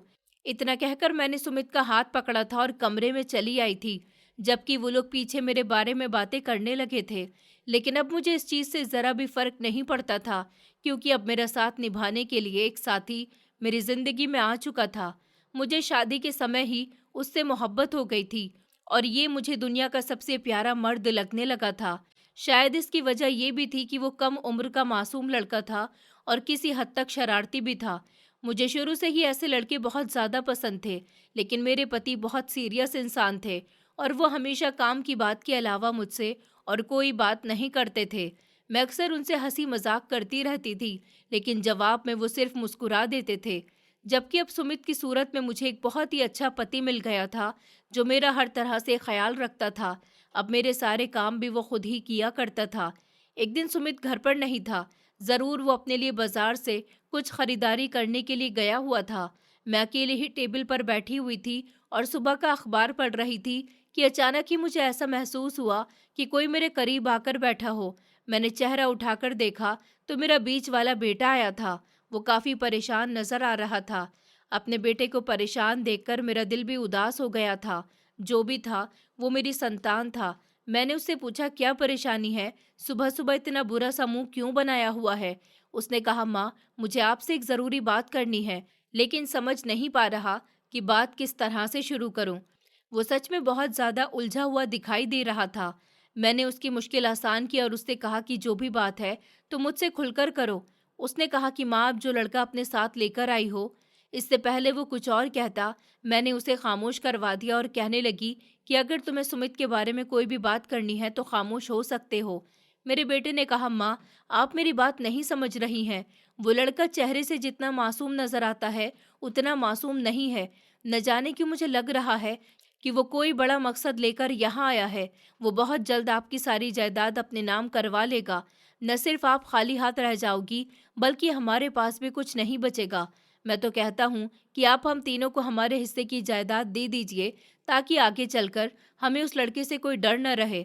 इतना कहकर मैंने सुमित का हाथ पकड़ा था और कमरे में चली आई थी, जबकि वो लोग पीछे मेरे बारे में बातें करने लगे थे। लेकिन अब मुझे इस चीज़ से ज़रा भी फर्क नहीं पड़ता था, क्योंकि अब मेरा साथ निभाने के लिए एक साथी मेरी ज़िंदगी में आ चुका था। मुझे शादी के समय ही उससे मोहब्बत हो गई थी और ये मुझे दुनिया का सबसे प्यारा मर्द लगने लगा था। शायद इसकी वजह ये भी थी कि वो कम उम्र का मासूम लड़का था और किसी हद तक शरारती भी था। मुझे शुरू से ही ऐसे लड़के बहुत ज़्यादा पसंद थे, लेकिन मेरे पति बहुत सीरियस इंसान थे और वो हमेशा काम की बात के अलावा मुझसे और कोई बात नहीं करते थे। मैं अक्सर उनसे हंसी मजाक करती रहती थी, लेकिन जवाब में वो सिर्फ मुस्कुरा देते थे। जबकि अब सुमित की सूरत में मुझे एक बहुत ही अच्छा पति मिल गया था, जो मेरा हर तरह से ख्याल रखता था। अब मेरे सारे काम भी वो खुद ही किया करता था। एक दिन सुमित घर पर नहीं था। ज़रूर वो अपने लिए बाजार से कुछ खरीदारी करने के लिए गया हुआ था। मैं अकेले ही टेबल पर बैठी हुई थी और सुबह का अखबार पढ़ रही थी कि अचानक ही मुझे ऐसा महसूस हुआ कि कोई मेरे करीब आकर बैठा हो। मैंने चेहरा उठाकर देखा तो मेरा बीच वाला बेटा आया था। वो काफ़ी परेशान नजर आ रहा था। अपने बेटे को परेशान देखकर मेरा दिल भी उदास हो गया था। जो भी था, वो मेरी संतान था। मैंने उससे पूछा, क्या परेशानी है? सुबह सुबह इतना बुरा सा मुंह क्यों बनाया हुआ है? उसने कहा, माँ, मुझे आपसे एक ज़रूरी बात करनी है, लेकिन समझ नहीं पा रहा कि बात किस तरह से शुरू करूं। वो सच में बहुत ज़्यादा उलझा हुआ दिखाई दे रहा था। मैंने उसकी मुश्किल आसान की और उससे कहा कि जो भी बात है तो मुझसे खुलकर करो। उसने कहा कि माँ, अब जो लड़का अपने साथ लेकर आई हो, इससे पहले वो कुछ और कहता, मैंने उसे खामोश करवा दिया और कहने लगी कि अगर तुम्हें सुमित के बारे में कोई भी बात करनी है तो खामोश हो सकते हो। मेरे बेटे ने कहा, माँ, आप मेरी बात नहीं समझ रही हैं। वो लड़का चेहरे से जितना मासूम नजर आता है, उतना मासूम नहीं है। न जाने क्यों मुझे लग रहा है कि वो कोई बड़ा मकसद लेकर यहाँ आया है। वो बहुत जल्द आपकी सारी जायदाद अपने नाम करवा लेगा। न सिर्फ आप खाली हाथ रह जाओगी, बल्कि हमारे पास भी कुछ नहीं बचेगा। मैं तो कहता हूँ कि आप हम तीनों को हमारे हिस्से की जायदाद दे दीजिए, ताकि आगे चलकर हमें उस लड़के से कोई डर न रहे।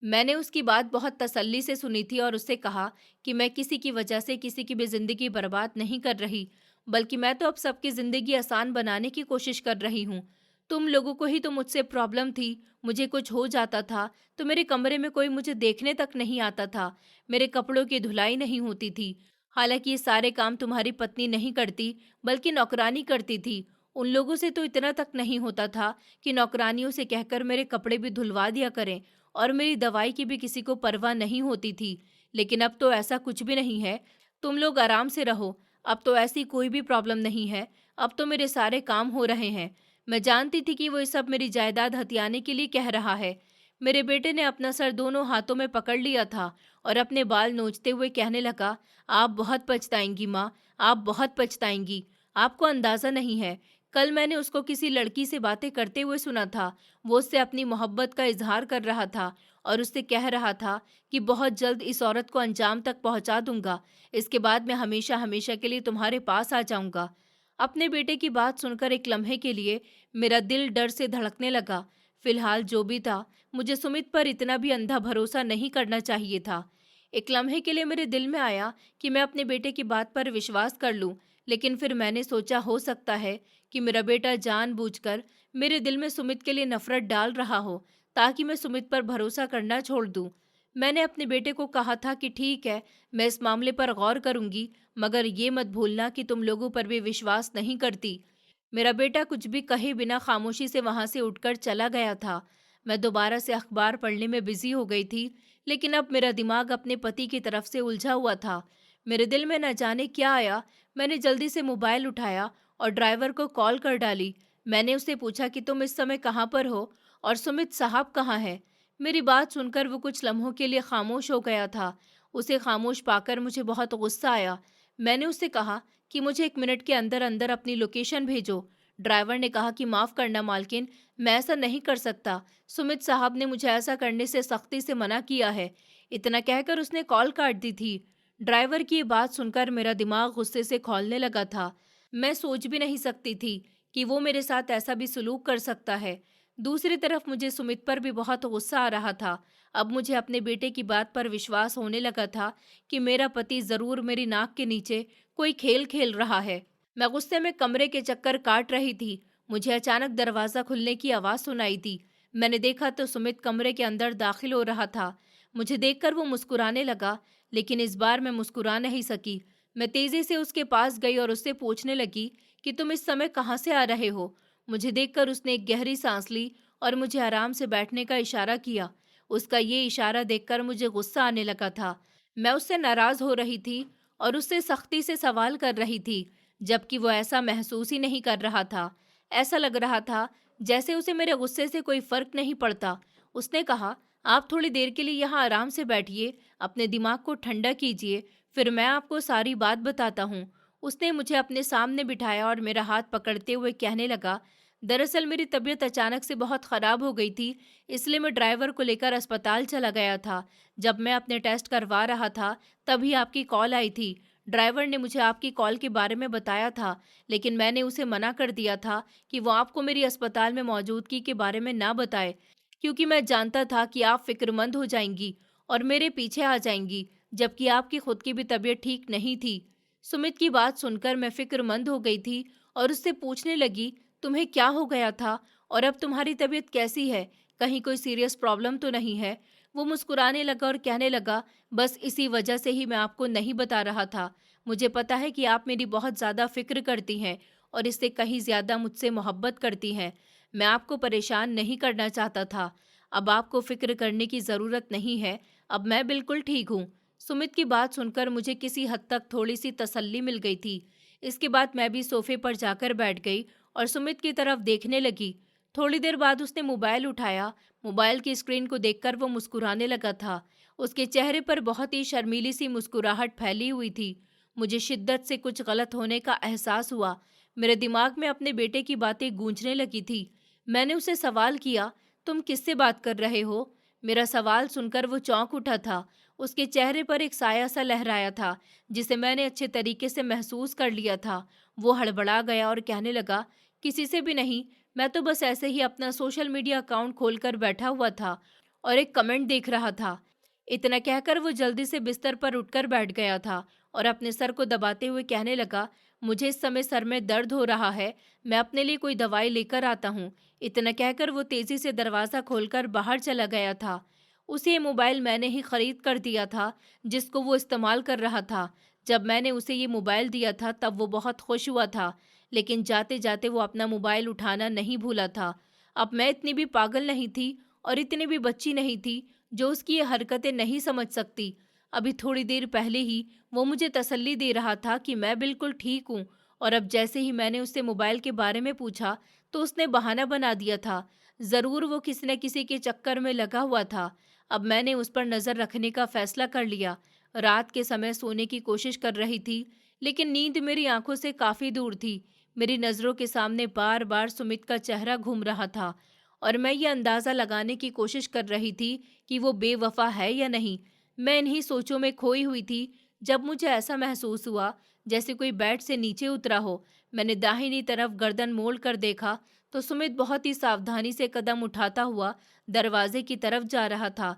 मैंने उसकी बात बहुत तसल्ली से सुनी थी और उससे कहा कि मैं किसी की वजह से किसी की भी ज़िंदगी बर्बाद नहीं कर रही, बल्कि मैं तो अब सबकी ज़िंदगी आसान बनाने की कोशिश कर रही हूँ। तुम लोगों को ही तो मुझसे प्रॉब्लम थी। मुझे कुछ हो जाता था तो मेरे कमरे में कोई मुझे देखने तक नहीं आता था। मेरे कपड़ों की धुलाई नहीं होती थी। हालांकि ये सारे काम तुम्हारी पत्नी नहीं करती, बल्कि नौकरानी करती थी। उन लोगों से तो इतना तक नहीं होता था कि नौकरानियों से कहकर मेरे कपड़े भी धुलवा दिया करें, और मेरी दवाई की भी किसी को परवाह नहीं होती थी। लेकिन अब तो ऐसा कुछ भी नहीं है। तुम लोग आराम से रहो। अब तो ऐसी कोई भी प्रॉब्लम नहीं है। अब तो मेरे सारे काम हो रहे हैं। मैं जानती थी कि वो ये सब मेरी जायदाद हथियाने के लिए कह रहा है। मेरे बेटे ने अपना सर दोनों हाथों में पकड़ लिया था और अपने बाल नोचते हुए कहने लगा, आप बहुत पछताएंगी माँ, आप बहुत पछताएंगी। आपको अंदाज़ा नहीं है, कल मैंने उसको किसी लड़की से बातें करते हुए सुना था। वो उससे अपनी मोहब्बत का इजहार कर रहा था और उससे कह रहा था कि बहुत जल्द इस औरत को अंजाम तक पहुंचा दूंगा। इसके बाद मैं हमेशा हमेशा के लिए तुम्हारे पास आ जाऊंगा। अपने बेटे की बात सुनकर एक लम्हे के लिए मेरा दिल डर से धड़कने लगा। फिलहाल जो भी था, मुझे सुमित पर इतना भी अंधा भरोसा नहीं करना चाहिए था। एक लम्हे के लिए मेरे दिल में आया कि मैं अपने बेटे की बात पर विश्वास कर लूं, लेकिन फिर मैंने सोचा, हो सकता है कि मेरा बेटा जानबूझकर मेरे दिल में सुमित के लिए नफरत डाल रहा हो, ताकि मैं सुमित पर भरोसा करना छोड़ दूं। मैंने अपने बेटे को कहा था कि ठीक है, मैं इस मामले पर गौर करूंगी, मगर ये मत भूलना कि तुम लोगों पर भी विश्वास नहीं करती। मेरा बेटा कुछ भी कहे बिना खामोशी से वहां से उठकर चला गया था। मैं दोबारा से अखबार पढ़ने में बिजी हो गई थी, लेकिन अब मेरा दिमाग अपने पति की तरफ से उलझा हुआ था। मेरे दिल में न जाने क्या आया। मैंने जल्दी से मोबाइल उठाया और ड्राइवर को कॉल कर डाली। मैंने उससे पूछा कि तुम इस समय कहाँ पर हो और सुमित साहब कहाँ हैं? मेरी बात सुनकर वो कुछ लम्हों के लिए खामोश हो गया था। उसे खामोश पाकर मुझे बहुत गुस्सा आया। मैंने उससे कहा कि मुझे 1 मिनट के अंदर अंदर अपनी लोकेशन भेजो। ड्राइवर ने कहा कि माफ़ करना मालकिन, मैं ऐसा नहीं कर सकता। सुमित साहब ने मुझे ऐसा करने से सख्ती से मना किया है। इतना कहकर उसने कॉल काट दी थी। ड्राइवर की ये बात सुनकर मेरा दिमाग गुस्से से खौलने लगा था। मैं सोच भी नहीं सकती थी कि वो मेरे साथ ऐसा भी सलूक कर सकता है। दूसरी तरफ मुझे सुमित पर भी बहुत गुस्सा आ रहा था। अब मुझे अपने बेटे की बात पर विश्वास होने लगा था कि मेरा पति ज़रूर मेरी नाक के नीचे कोई खेल खेल रहा है। मैं गुस्से में कमरे के चक्कर काट रही थी। मुझे अचानक दरवाज़ा खुलने की आवाज़ सुनाई दी। मैंने देखा तो सुमित कमरे के अंदर दाखिल हो रहा था। मुझे देखकर वो मुस्कुराने लगा, लेकिन इस बार मैं मुस्कुरा नहीं सकी। मैं तेज़ी से उसके पास गई और उससे पूछने लगी कि तुम इस समय कहाँ से आ रहे हो? मुझे देखकर उसने एक गहरी सांस ली और मुझे आराम से बैठने का इशारा किया। उसका ये इशारा देखकर मुझे गुस्सा आने लगा था। मैं उससे नाराज़ हो रही थी और उससे सख्ती से सवाल कर रही थी, जबकि वो ऐसा महसूस ही नहीं कर रहा था। ऐसा लग रहा था जैसे उसे मेरे गुस्से से कोई फर्क नहीं पड़ता। उसने कहा, आप थोड़ी देर के लिए यहाँ आराम से बैठिए, अपने दिमाग को ठंडा कीजिए, फिर मैं आपको सारी बात बताता हूँ। उसने मुझे अपने सामने बिठाया और मेरा हाथ पकड़ते हुए कहने लगा, दरअसल मेरी तबीयत अचानक से बहुत ख़राब हो गई थी, इसलिए मैं ड्राइवर को लेकर अस्पताल चला गया था। जब मैं अपने टेस्ट करवा रहा था, तभी आपकी कॉल आई थी। ड्राइवर ने मुझे आपकी कॉल के बारे में बताया था, लेकिन मैंने उसे मना कर दिया था कि वो आपको मेरी अस्पताल में मौजूदगी के बारे में ना बताए, क्योंकि मैं जानता था कि आप फिक्रमंद हो जाएंगी और मेरे पीछे आ जाएंगी, जबकि आपकी खुद की भी तबीयत ठीक नहीं थी। सुमित की बात सुनकर मैं फिक्रमंद हो गई थी और उससे पूछने लगी, तुम्हें क्या हो गया था और अब तुम्हारी तबीयत कैसी है? कहीं कोई सीरियस प्रॉब्लम तो नहीं है? वो मुस्कुराने लगा और कहने लगा, बस इसी वजह से ही मैं आपको नहीं बता रहा था। मुझे पता है कि आप मेरी बहुत ज़्यादा फिक्र करती हैं और इससे कहीं ज़्यादा मुझसे मोहब्बत करती हैं। मैं आपको परेशान नहीं करना चाहता था। अब आपको फिक्र करने की ज़रूरत नहीं है। अब मैं बिल्कुल ठीक हूँ। सुमित की बात सुनकर मुझे किसी हद तक थोड़ी सी तसल्ली मिल गई थी। इसके बाद मैं भी सोफे पर जाकर बैठ गई और सुमित की तरफ देखने लगी। थोड़ी देर बाद उसने मोबाइल उठाया। मोबाइल की स्क्रीन को देखकर वो मुस्कुराने लगा था। उसके चेहरे पर बहुत ही शर्मीली सी मुस्कुराहट फैली हुई थी। मुझे शिद्दत से कुछ गलत होने का एहसास हुआ। मेरे दिमाग में अपने बेटे की बातें गूंजने लगी थी। मैंने उसे सवाल किया, तुम किससे बात कर रहे हो? मेरा सवाल सुनकर वो चौंक उठा था। उसके चेहरे पर एक साया सा लहराया था, जिसे मैंने अच्छे तरीके से महसूस कर लिया था। वो हड़बड़ा गया और कहने लगा, किसी से भी नहीं, मैं तो बस ऐसे ही अपना सोशल मीडिया अकाउंट खोलकर बैठा हुआ था और एक कमेंट देख रहा था। इतना कहकर वो जल्दी से बिस्तर पर उठकर बैठ गया था और अपने सर को दबाते हुए कहने लगा, मुझे इस समय सर में दर्द हो रहा है, मैं अपने लिए कोई दवाई लेकर आता हूँ। इतना कहकर वो तेजी से दरवाज़ा खोलकर बाहर चला गया था। उसे ये मोबाइल मैंने ही खरीद कर दिया था, जिसको वो इस्तेमाल कर रहा था। जब मैंने उसे ये मोबाइल दिया था तब वो बहुत खुश हुआ था, लेकिन जाते जाते वो अपना मोबाइल उठाना नहीं भूला था। अब मैं इतनी भी पागल नहीं थी और इतनी भी बच्ची नहीं थी जो उसकी ये हरकतें नहीं समझ सकती। अभी थोड़ी देर पहले ही वो मुझे तसल्ली दे रहा था कि मैं बिल्कुल ठीक हूँ, और अब जैसे ही मैंने उससे मोबाइल के बारे में पूछा तो उसने बहाना बना दिया था। ज़रूर वो किसी न किसी के चक्कर में लगा हुआ था। अब मैंने उस पर नज़र रखने का फैसला कर लिया। रात के समय सोने की कोशिश कर रही थी, लेकिन नींद मेरी आंखों से काफ़ी दूर थी। मेरी नज़रों के सामने बार बार सुमित का चेहरा घूम रहा था और मैं ये अंदाज़ा लगाने की कोशिश कर रही थी कि वो बेवफा है या नहीं। मैं इन्हीं सोचों में खोई हुई थी जब मुझे ऐसा महसूस हुआ जैसे कोई बेड से नीचे उतरा हो। मैंने दाहिनी तरफ गर्दन मोड़ कर देखा तो सुमित बहुत ही सावधानी से कदम उठाता हुआ दरवाजे की तरफ जा रहा था।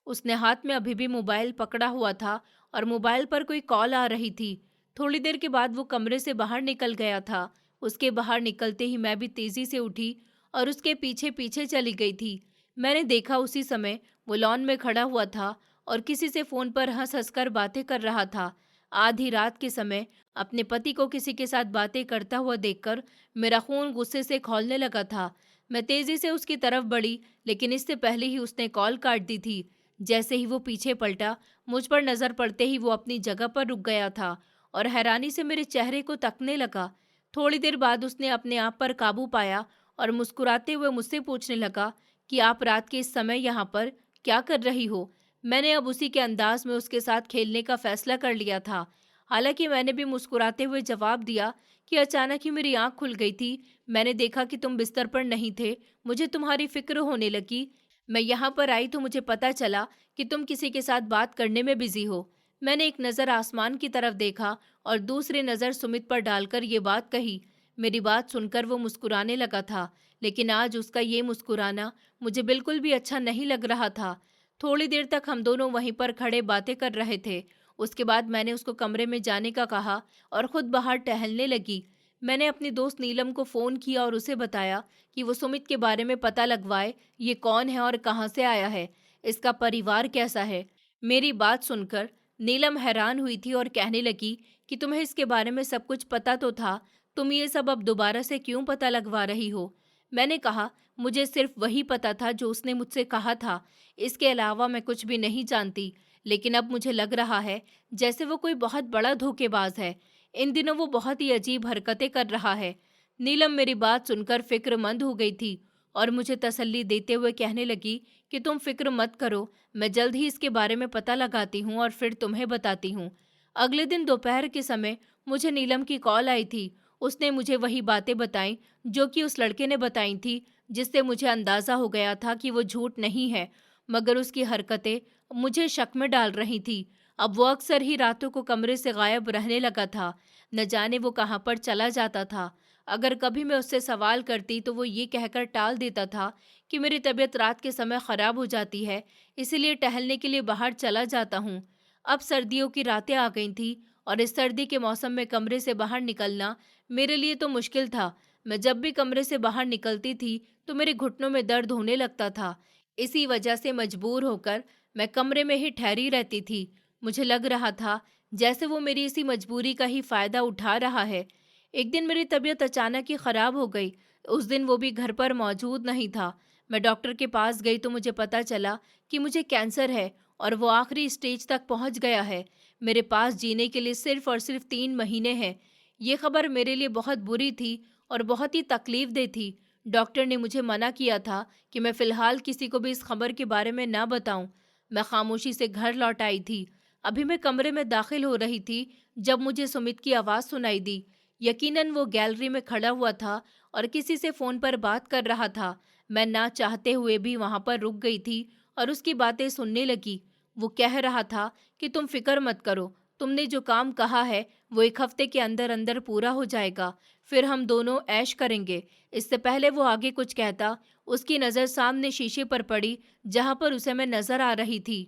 उसने हाथ में अभी भी मोबाइल पकड़ा हुआ था और मोबाइल पर कोई कॉल आ रही थी। थोड़ी देर के बाद वो कमरे से बाहर निकल गया था। उसके बाहर निकलते ही मैं भी तेजी से उठी और उसके पीछे पीछे चली गई थी। मैंने देखा उसी समय वो लॉन में खड़ा हुआ था और किसी से फोन पर हंस हंसकर बातें कर रहा था। आधी रात के समय अपने पति को किसी के साथ बातें करता हुआ देखकर मेरा खून गुस्से से खौलने लगा था। मैं तेजी से उसकी तरफ बढ़ी, लेकिन इससे पहले ही उसने कॉल काट दी थी। जैसे ही वो पीछे पलटा, मुझ पर नजर पड़ते ही वो अपनी जगह पर रुक गया था और हैरानी से मेरे चेहरे को तकने लगा। थोड़ी देर बाद उसने अपने आप पर काबू पाया और मुस्कुराते हुए मुझसे पूछने लगा कि आप रात के इस समय यहाँ पर क्या कर रही हो? मैंने अब उसी के अंदाज में उसके साथ खेलने का फैसला कर लिया था। हालांकि मैंने भी मुस्कुराते हुए जवाब दिया कि अचानक ही मेरी आंख खुल गई थी। मैंने देखा कि तुम बिस्तर पर नहीं थे। मुझे तुम्हारी फिक्र होने लगी। मैं यहाँ पर आई तो मुझे पता चला कि तुम किसी के साथ बात करने में बिजी हो। मैंने एक नज़र आसमान की तरफ देखा और दूसरी नज़र सुमित पर डालकर ये बात कही। मेरी बात सुनकर वो मुस्कुराने लगा था, लेकिन आज उसका ये मुस्कुराना मुझे बिल्कुल भी अच्छा नहीं लग रहा था। थोड़ी देर तक हम दोनों वहीं पर खड़े बातें कर रहे थे। उसके बाद मैंने उसको कमरे में जाने का कहा और खुद बाहर टहलने लगी। मैंने अपनी दोस्त नीलम को फ़ोन किया और उसे बताया कि वो सुमित के बारे में पता लगवाए, ये कौन है और कहाँ से आया है, इसका परिवार कैसा है। मेरी बात सुनकर नीलम हैरान हुई थी और कहने लगी कि तुम्हें इसके बारे में सब कुछ पता तो था, तुम ये सब अब दोबारा से क्यों पता लगवा रही हो। मैंने कहा, मुझे सिर्फ वही पता था जो उसने मुझसे कहा था, इसके अलावा मैं कुछ भी नहीं जानती। लेकिन अब मुझे लग रहा है जैसे वो कोई बहुत बड़ा धोखेबाज है। इन दिनों वो बहुत ही अजीब हरकतें कर रहा है। नीलम मेरी बात सुनकर फिक्रमंद हो गई थी और मुझे तसल्ली देते हुए कहने लगी कि तुम फिक्र मत करो, मैं जल्द ही इसके बारे में पता लगाती हूँ और फिर तुम्हें बताती हूँ। अगले दिन दोपहर के समय मुझे नीलम की कॉल आई थी। उसने मुझे वही बातें बताई जो कि उस लड़के ने बताई थी, जिससे मुझे अंदाजा हो गया था कि वो झूठ नहीं है, मगर उसकी हरकतें मुझे शक में डाल रही थी। अब वो अक्सर ही रातों को कमरे से गायब रहने लगा था। न जाने वो कहाँ पर चला जाता था। अगर कभी मैं उससे सवाल करती तो वो ये कहकर टाल देता था कि मेरी तबीयत रात के समय ख़राब हो जाती है, इसीलिए टहलने के लिए बाहर चला जाता हूँ। अब सर्दियों की रातें आ गई थी और इस सर्दी के मौसम में कमरे से बाहर निकलना मेरे लिए तो मुश्किल था। मैं जब भी कमरे से बाहर निकलती थी तो मेरे घुटनों में दर्द होने लगता था। इसी वजह से मजबूर होकर मैं कमरे में ही ठहरी रहती थी। मुझे लग रहा था जैसे वो मेरी इसी मजबूरी का ही फ़ायदा उठा रहा है। एक दिन मेरी तबीयत अचानक ही ख़राब हो गई। उस दिन वो भी घर पर मौजूद नहीं था। मैं डॉक्टर के पास गई तो मुझे पता चला कि मुझे कैंसर है और वो आखिरी स्टेज तक पहुंच गया है। मेरे पास जीने के लिए सिर्फ और सिर्फ 3 महीने हैं। ये खबर मेरे लिए बहुत बुरी थी और बहुत ही तकलीफ दे थी। डॉक्टर ने मुझे मना किया था कि मैं फ़िलहाल किसी को भी इस खबर के बारे में ना बताऊं। मैं खामोशी से घर लौट आई थी। अभी मैं कमरे में दाखिल हो रही थी जब मुझे सुमित की आवाज़ सुनाई दी। यकीनन वो गैलरी में खड़ा हुआ था और किसी से फ़ोन पर बात कर रहा था। मैं ना चाहते हुए भी वहाँ पर रुक गई थी और उसकी बातें सुनने लगी। वो कह रहा था कि तुम फिक्र मत करो, तुमने जो काम कहा है वो 1 हफ्ते के अंदर अंदर पूरा हो जाएगा, फिर हम दोनों ऐश करेंगे। इससे पहले वो आगे कुछ कहता, उसकी नज़र सामने शीशे पर पड़ी जहाँ पर उसे मैं नज़र आ रही थी।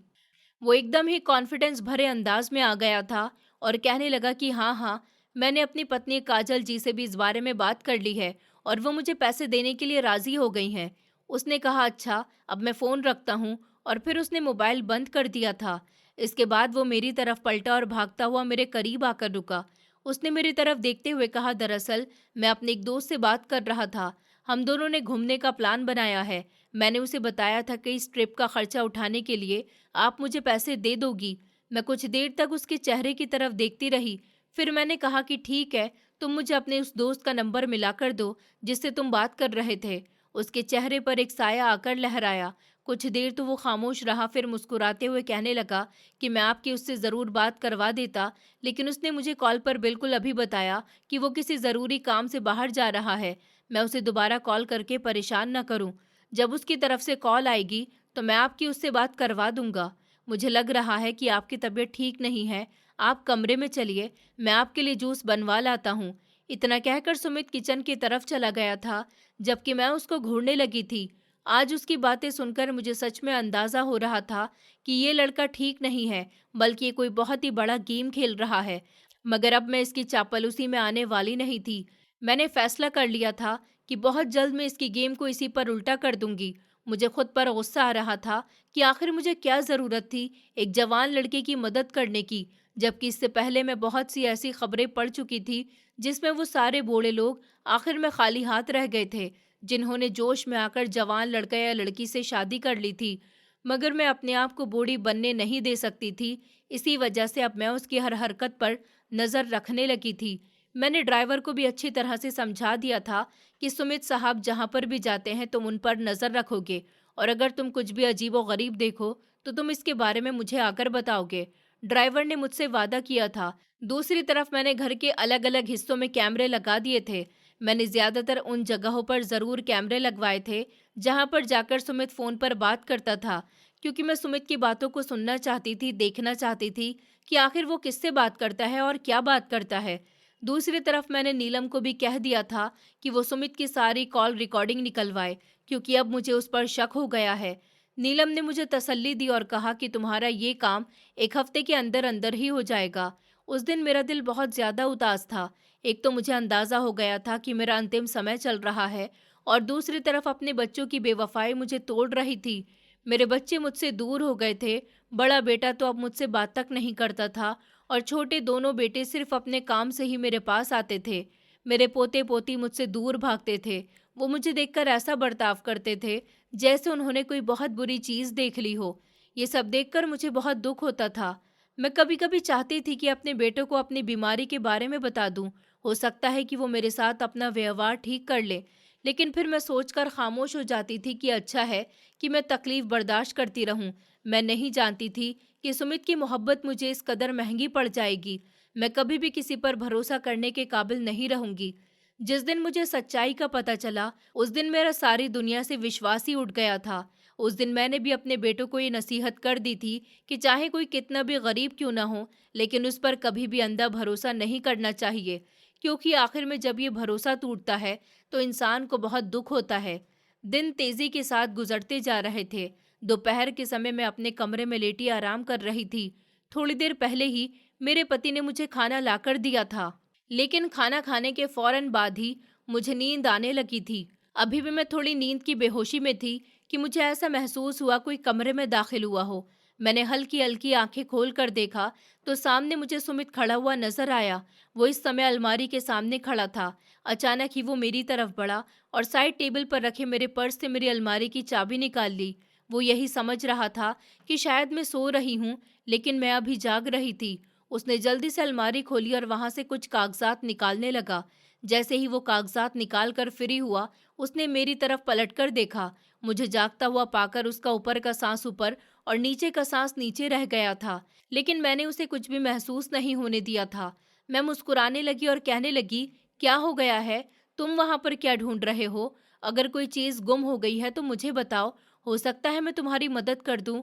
वो एकदम ही कॉन्फिडेंस भरे अंदाज में आ गया था और कहने लगा कि हाँ हाँ, मैंने अपनी पत्नी काजल जी से भी इस बारे में बात कर ली है और वो मुझे पैसे देने के लिए राज़ी हो गई हैं। उसने कहा, अच्छा अब मैं फ़ोन रखता हूँ, और फिर उसने मोबाइल बंद कर दिया था। इसके बाद वो मेरी तरफ पलटा और भागता हुआ मेरे करीब आकर रुका। उसने मेरी तरफ देखते हुए कहा, दरअसल मैं अपने एक दोस्त से बात कर रहा था। हम दोनों ने घूमने का प्लान बनाया है। मैंने उसे बताया था कि इस ट्रिप का खर्चा उठाने के लिए आप मुझे पैसे दे दोगी। मैं कुछ देर तक उसके चेहरे की तरफ देखती रही। फिर मैंने कहा कि ठीक है, तुम मुझे अपने उस दोस्त का नंबर मिला कर दो जिससे तुम बात कर रहे थे। उसके चेहरे पर एक साया आकर लहराया। कुछ देर तो वो खामोश रहा, फिर मुस्कुराते हुए कहने लगा कि मैं आपकी उससे ज़रूर बात करवा देता, लेकिन उसने मुझे कॉल पर बिल्कुल अभी बताया कि वो किसी ज़रूरी काम से बाहर जा रहा है। मैं उसे दोबारा कॉल करके परेशान न करूं। जब उसकी तरफ से कॉल आएगी तो मैं आपकी उससे बात करवा दूंगा। मुझे लग रहा है कि आपकी तबीयत ठीक नहीं है, आप कमरे में चलिए, मैं आपके लिए जूस बनवा लाता हूँ। इतना कहकर सुमित किचन की तरफ चला गया था, जबकि मैं उसको घूरने लगी थी। आज उसकी बातें सुनकर मुझे सच में अंदाज़ा हो रहा था कि ये लड़का ठीक नहीं है, बल्कि ये कोई बहुत ही बड़ा गेम खेल रहा है। मगर अब मैं इसकी चापलूसी में आने वाली नहीं थी। मैंने फैसला कर लिया था कि बहुत जल्द मैं इसकी गेम को इसी पर उल्टा कर दूंगी। मुझे खुद पर गुस्सा आ रहा था कि आखिर मुझे क्या ज़रूरत थी एक जवान लड़के की मदद करने की, जबकि इससे पहले मैं बहुत सी ऐसी खबरें पढ़ चुकी थी जिसमें वो सारे बूढ़े लोग आखिर में खाली हाथ रह गए थे, जिन्होंने जोश में आकर जवान लड़का या लड़की से शादी कर ली थी। मगर मैं अपने आप को बूढ़ी बनने नहीं दे सकती थी। इसी वजह से अब मैं उसकी हर हरकत पर नज़र रखने लगी थी। मैंने ड्राइवर को भी अच्छी तरह से समझा दिया था कि सुमित साहब जहाँ पर भी जाते हैं तुम उन पर नज़र रखोगे, और अगर तुम कुछ भी अजीब व गरीब देखो तो तुम इसके बारे में मुझे आकर बताओगे। ड्राइवर ने मुझसे वादा किया था। दूसरी तरफ मैंने घर के अलग अलग हिस्सों में कैमरे लगा दिए थे। मैंने ज्यादातर उन जगहों पर जरूर कैमरे लगवाए थे जहां पर जाकर सुमित फोन पर बात करता था, क्योंकि मैं सुमित की बातों को सुनना चाहती थी, देखना चाहती थी कि आखिर वो किससे बात करता है और क्या बात करता है। दूसरी तरफ मैंने नीलम को भी कह दिया था कि वो सुमित की सारी कॉल रिकॉर्डिंग निकलवाए, क्योंकि अब मुझे उस पर शक हो गया है। नीलम ने मुझे तसल्ली दी और कहा कि तुम्हारा ये काम 1 हफ्ते के अंदर अंदर ही हो जाएगा। उस दिन मेरा दिल बहुत ज्यादा उदास था। एक तो मुझे अंदाजा हो गया था कि मेरा अंतिम समय चल रहा है, और दूसरी तरफ अपने बच्चों की बेवफाई मुझे तोड़ रही थी। मेरे बच्चे मुझसे दूर हो गए थे। बड़ा बेटा तो अब मुझसे बात तक नहीं करता था, और छोटे दोनों बेटे सिर्फ अपने काम से ही मेरे पास आते थे। मेरे पोते पोती मुझसे दूर भागते थे। वो मुझे देखकर ऐसा बर्ताव करते थे जैसे उन्होंने कोई बहुत बुरी चीज देख ली हो। ये सब देखकर मुझे बहुत दुख होता था। मैं कभी कभी चाहती थी कि अपने बेटों को अपनी बीमारी के बारे में बता दूं। हो सकता है कि वो मेरे साथ अपना व्यवहार ठीक कर ले। लेकिन फिर मैं सोचकर खामोश हो जाती थी कि अच्छा है कि मैं तकलीफ बर्दाश्त करती रहूं। मैं नहीं जानती थी कि सुमित की मोहब्बत मुझे इस कदर महंगी पड़ जाएगी। मैं कभी भी किसी पर भरोसा करने के काबिल नहीं रहूंगी। जिस दिन मुझे सच्चाई का पता चला, उस दिन मेरा सारी दुनिया से विश्वास ही उठ गया था। उस दिन मैंने भी अपने बेटों को ये नसीहत कर दी थी कि चाहे कोई कितना भी गरीब क्यों ना हो, लेकिन उस पर कभी भी अंधा भरोसा नहीं करना चाहिए, क्योंकि आखिर में जब ये भरोसा टूटता है तो इंसान को बहुत दुख होता है। दिन तेजी के साथ गुजरते जा रहे थे। दोपहर के समय मैं अपने कमरे में लेटी आराम कर रही थी। थोड़ी देर पहले ही मेरे पति ने मुझे खाना लाकर दिया था, लेकिन खाना खाने के फौरन बाद ही मुझे नींद आने लगी थी। अभी भी मैं थोड़ी नींद की बेहोशी में थी कि मुझे ऐसा महसूस हुआ कोई कमरे में दाखिल हुआ हो। मैंने हल्की हल्की आंखें खोल कर देखा तो सामने मुझे सुमित खड़ा हुआ नजर आया। वो इस समय अलमारी के सामने खड़ा था। अचानक ही वो मेरी तरफ बढ़ा और साइड टेबल पर रखे मेरे पर्स से मेरी अलमारी की चाबी निकाल ली। वो यही समझ रहा था कि शायद मैं सो रही हूँ, लेकिन मैं अभी जाग रही थी। उसने जल्दी से अलमारी खोली और वहां से कुछ कागजात निकालने लगा। जैसे ही वो कागजात निकाल कर फ्री हुआ, उसने मेरी तरफ पलटकर देखा। मुझे जागता हुआ पाकर उसका ऊपर का सांस ऊपर और नीचे का सांस नीचे रह गया था, लेकिन मैंने उसे कुछ भी महसूस नहीं होने दिया था। मैं मुस्कुराने लगी और कहने लगी, क्या हो गया है? तुम वहां पर क्या ढूंढ रहे हो? अगर कोई चीज गुम हो गई है तो मुझे बताओ, हो सकता है मैं तुम्हारी मदद कर दूं।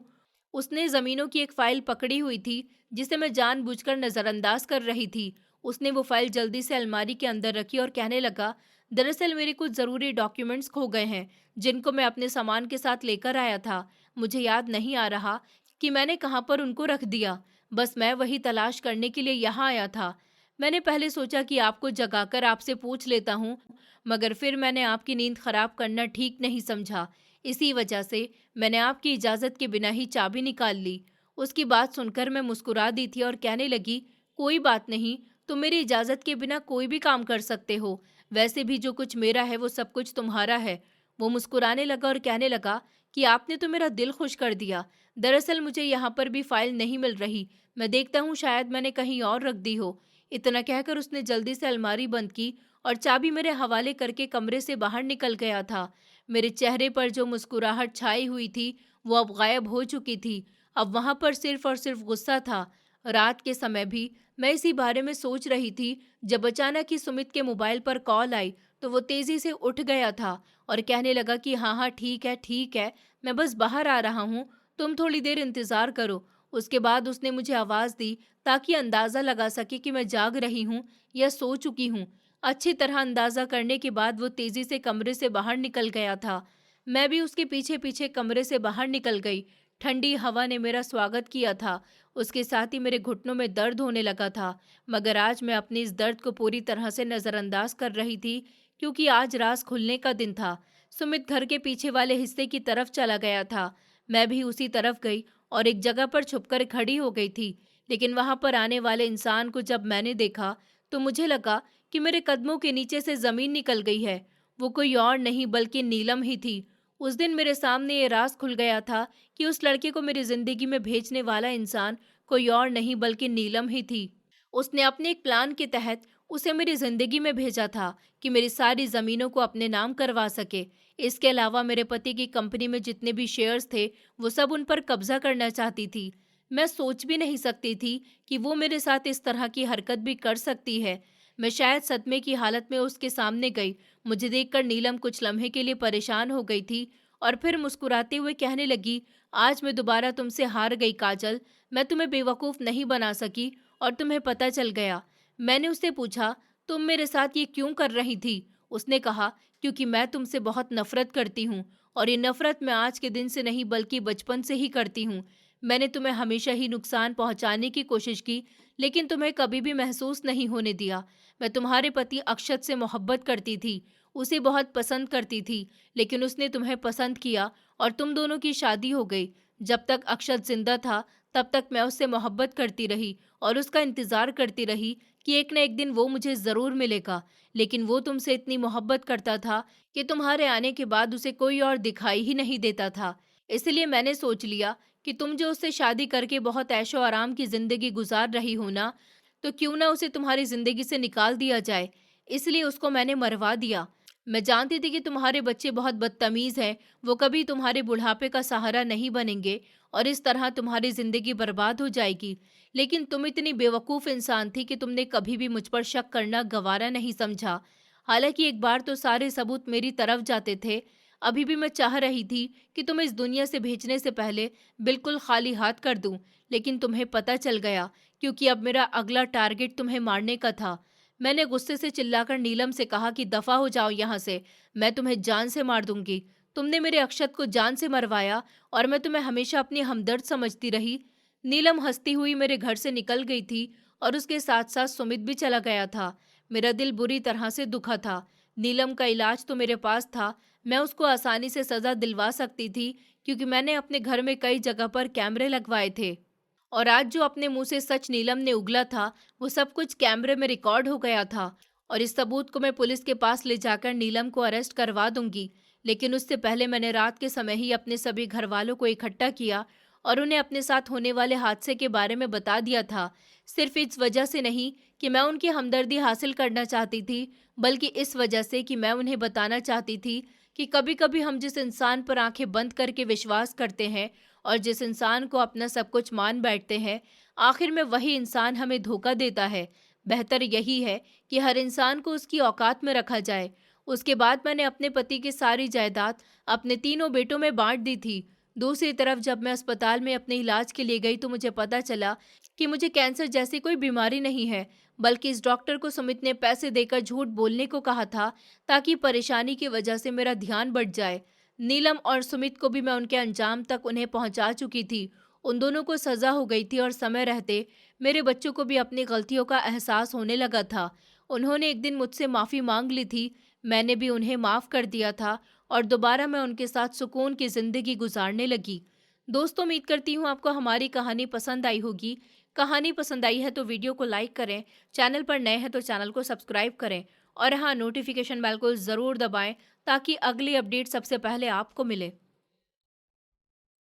उसने जमीनों की एक फाइल पकड़ी हुई थी जिसे मैं जानबूझकर नजरअंदाज कर रही थी। उसने वो फाइल जल्दी से अलमारी के अंदर रखी और कहने लगा, दरअसल मेरे कुछ जरूरी डॉक्यूमेंट्स खो गए हैं जिनको मैं अपने सामान के साथ लेकर आया था। मुझे याद नहीं आ रहा कि मैंने कहाँ पर उनको रख दिया। बस मैं वही तलाश करने के लिए यहाँ आया था। मैंने पहले सोचा कि आपको जगाकर आपसे पूछ लेता हूँ, मगर फिर मैंने आपकी नींद खराब करना ठीक नहीं समझा। इसी वजह से मैंने आपकी इजाज़त के बिना ही चाबी निकाल ली। उसकी बात सुनकर मैं मुस्कुरा दी थी और कहने लगी, कोई बात नहीं, तुम मेरी इजाज़त के बिना कोई भी काम कर सकते हो। वैसे भी जो कुछ मेरा है वो सब कुछ तुम्हारा है। वो मुस्कुराने लगा और कहने लगा कि आपने तो मेरा दिल खुश कर दिया। दरअसल मुझे यहाँ पर भी फाइल नहीं मिल रही। मैं देखता हूँ शायद मैंने कहीं और रख दी हो। इतना कहकर उसने जल्दी से अलमारी बंद की और चाबी मेरे हवाले करके कमरे से बाहर निकल गया था। मेरे चेहरे पर जो मुस्कुराहट छाई हुई थी वो अब गायब हो चुकी थी। अब वहां पर सिर्फ और सिर्फ गुस्सा था। रात के समय भी मैं इसी बारे में सोच रही थी जब अचानक ही सुमित के मोबाइल पर कॉल आई तो वो तेजी से उठ गया था और कहने लगा कि हाँ हाँ ठीक है, मैं बस बाहर आ रहा हूँ, तुम थोड़ी देर इंतजार करो। उसके बाद उसने मुझे आवाज दी ताकि अंदाजा लगा सके कि मैं जाग रही हूँ या सो चुकी हूँ। अच्छी तरह अंदाजा करने के बाद वो तेजी से कमरे से बाहर निकल गया था। मैं भी उसके पीछे पीछे कमरे से बाहर निकल गई। ठंडी हवा ने मेरा स्वागत किया था। उसके साथ ही मेरे घुटनों में दर्द होने लगा था, मगर आज मैं अपनी इस दर्द को पूरी तरह से नजरअंदाज कर रही थी, क्योंकि आज राज खुलने का दिन था। सुमित घर के पीछे वाले हिस्से की तरफ चला गया था। मैं भी उसी तरफ गई और एक जगह पर छुपकर खड़ी हो गई थी। लेकिन वहां पर आने वाले इंसान को जब मैंने देखा तो मुझे लगा कि मेरे कदमों के नीचे से जमीन निकल गई है। वो कोई और नहीं बल्कि नीलम ही थी। उस दिन मेरे सामने ये राज खुल गया था कि उस लड़के को मेरी जिंदगी में भेजने वाला इंसान कोई और नहीं बल्कि नीलम ही थी। उसने अपने एक प्लान के तहत उसे मेरी जिंदगी में भेजा था कि मेरी सारी जमीनों को अपने नाम करवा सके। इसके अलावा मेरे पति की कंपनी में जितने भी शेयर्स थे वो सब उन पर कब्जा करना चाहती थी। मैं सोच भी नहीं सकती थी कि वो मेरे साथ इस तरह की हरकत भी कर सकती है। मैं शायद सदमे की हालत में उसके सामने गई। मुझे देखकर नीलम कुछ लम्हे के लिए परेशान हो गई थी और फिर मुस्कुराते हुए कहने लगी, आज मैं दोबारा तुमसे हार गई काजल। मैं तुम्हें बेवकूफ़ नहीं बना सकी और तुम्हें पता चल गया। मैंने उससे पूछा, तुम मेरे साथ ये क्यों कर रही थी? उसने कहा, क्योंकि मैं तुमसे बहुत नफरत करती हूँ और ये नफरत मैं आज के दिन से नहीं बल्कि बचपन से ही करती हूँ। मैंने तुम्हें हमेशा ही नुकसान पहुंचाने की कोशिश की, लेकिन तुम्हें कभी भी महसूस नहीं होने दिया। मैं तुम्हारे पति अक्षत से मोहब्बत करती थी, उसे बहुत पसंद करती थी, लेकिन उसने तुम्हें पसंद किया और तुम दोनों की शादी हो गई। जब तक अक्षत जिंदा था तब तक मैं उससे मोहब्बत करती रही और उसका इंतजार करती रही कि एक न एक दिन वो मुझे ज़रूर मिलेगा। लेकिन वो तुमसे इतनी मोहब्बत करता था कि तुम्हारे आने के बाद उसे कोई और दिखाई ही नहीं देता था। इसलिए मैंने सोच लिया कि तुम जो उससे शादी करके बहुत ऐशो आराम की ज़िंदगी गुजार रही हो ना, तो क्यों ना उसे तुम्हारी ज़िंदगी से निकाल दिया जाए। इसलिए उसको मैंने मरवा दिया। मैं जानती थी कि तुम्हारे बच्चे बहुत बदतमीज़ हैं, वो कभी तुम्हारे बुढ़ापे का सहारा नहीं बनेंगे और इस तरह तुम्हारी ज़िंदगी बर्बाद हो जाएगी। लेकिन तुम इतनी बेवकूफ़ इंसान थी कि तुमने कभी भी मुझ पर शक करना गवारा नहीं समझा। हालांकि एक बार तो सारे सबूत मेरी तरफ जाते थे। अभी भी मैं चाह रही थी कि तुम्हें इस दुनिया से भेजने से पहले बिल्कुल खाली हाथ कर दूं, लेकिन तुम्हें पता चल गया, क्योंकि अब मेरा अगला टारगेट तुम्हें मारने का था। मैंने गुस्से से चिल्लाकर नीलम से कहा कि दफा हो जाओ यहाँ से, मैं तुम्हें जान से मार दूंगी। तुमने मेरे अक्षत को जान से मरवाया और मैं तुम्हें हमेशा अपनी हमदर्द समझती रही। नीलम हंसती हुई मेरे घर से निकल गई थी और उसके साथ साथ सुमित भी चला गया था। मेरा दिल बुरी तरह से दुखा था। नीलम का इलाज तो मेरे पास था, मैं उसको आसानी से सज़ा दिलवा सकती थी, क्योंकि मैंने अपने घर में कई जगह पर कैमरे लगवाए थे और आज जो अपने मुंह से सच नीलम ने उगला था वो सब कुछ कैमरे में रिकॉर्ड हो गया था। और इस सबूत को मैं पुलिस के पास ले जाकर नीलम को अरेस्ट करवा दूंगी। लेकिन उससे पहले मैंने रात के समय ही अपने सभी घर वालों को इकट्ठा किया और उन्हें अपने साथ होने वाले हादसे के बारे में बता दिया था। सिर्फ इस वजह से नहीं कि मैं उनकी हमदर्दी हासिल करना चाहती थी, बल्कि इस वजह से कि मैं उन्हें बताना चाहती थी कि कभी कभी हम जिस इंसान पर आंखें बंद करके विश्वास करते हैं और जिस इंसान को अपना सब कुछ मान बैठते हैं, आखिर में वही इंसान हमें धोखा देता है। बेहतर यही है कि हर इंसान को उसकी औकात में रखा जाए। उसके बाद मैंने अपने पति की सारी जायदाद अपने तीनों बेटों में बांट दी थी। दूसरी तरफ जब मैं अस्पताल में अपने इलाज के लिए गई तो मुझे पता चला कि मुझे कैंसर जैसी कोई बीमारी नहीं है, बल्कि इस डॉक्टर को सुमित ने पैसे देकर झूठ बोलने को कहा था ताकि परेशानी की वजह से मेरा ध्यान बढ़ जाए। नीलम और सुमित को भी मैं उनके अंजाम तक उन्हें पहुंचा चुकी थी। उन दोनों को सजा हो गई थी और समय रहते मेरे बच्चों को भी अपनी गलतियों का एहसास होने लगा था। उन्होंने एक दिन मुझसे माफ़ी मांग ली थी, मैंने भी उन्हें माफ़ कर दिया था और दोबारा मैं उनके साथ सुकून की ज़िंदगी गुजारने लगी। दोस्तों, उम्मीद करती हूँ आपको हमारी कहानी पसंद आई होगी। कहानी पसंद आई है तो वीडियो को लाइक करें, चैनल पर नए हैं तो चैनल को सब्सक्राइब करें और हाँ, नोटिफिकेशन बेल को ज़रूर दबाएं ताकि अगली अपडेट सबसे पहले आपको मिले।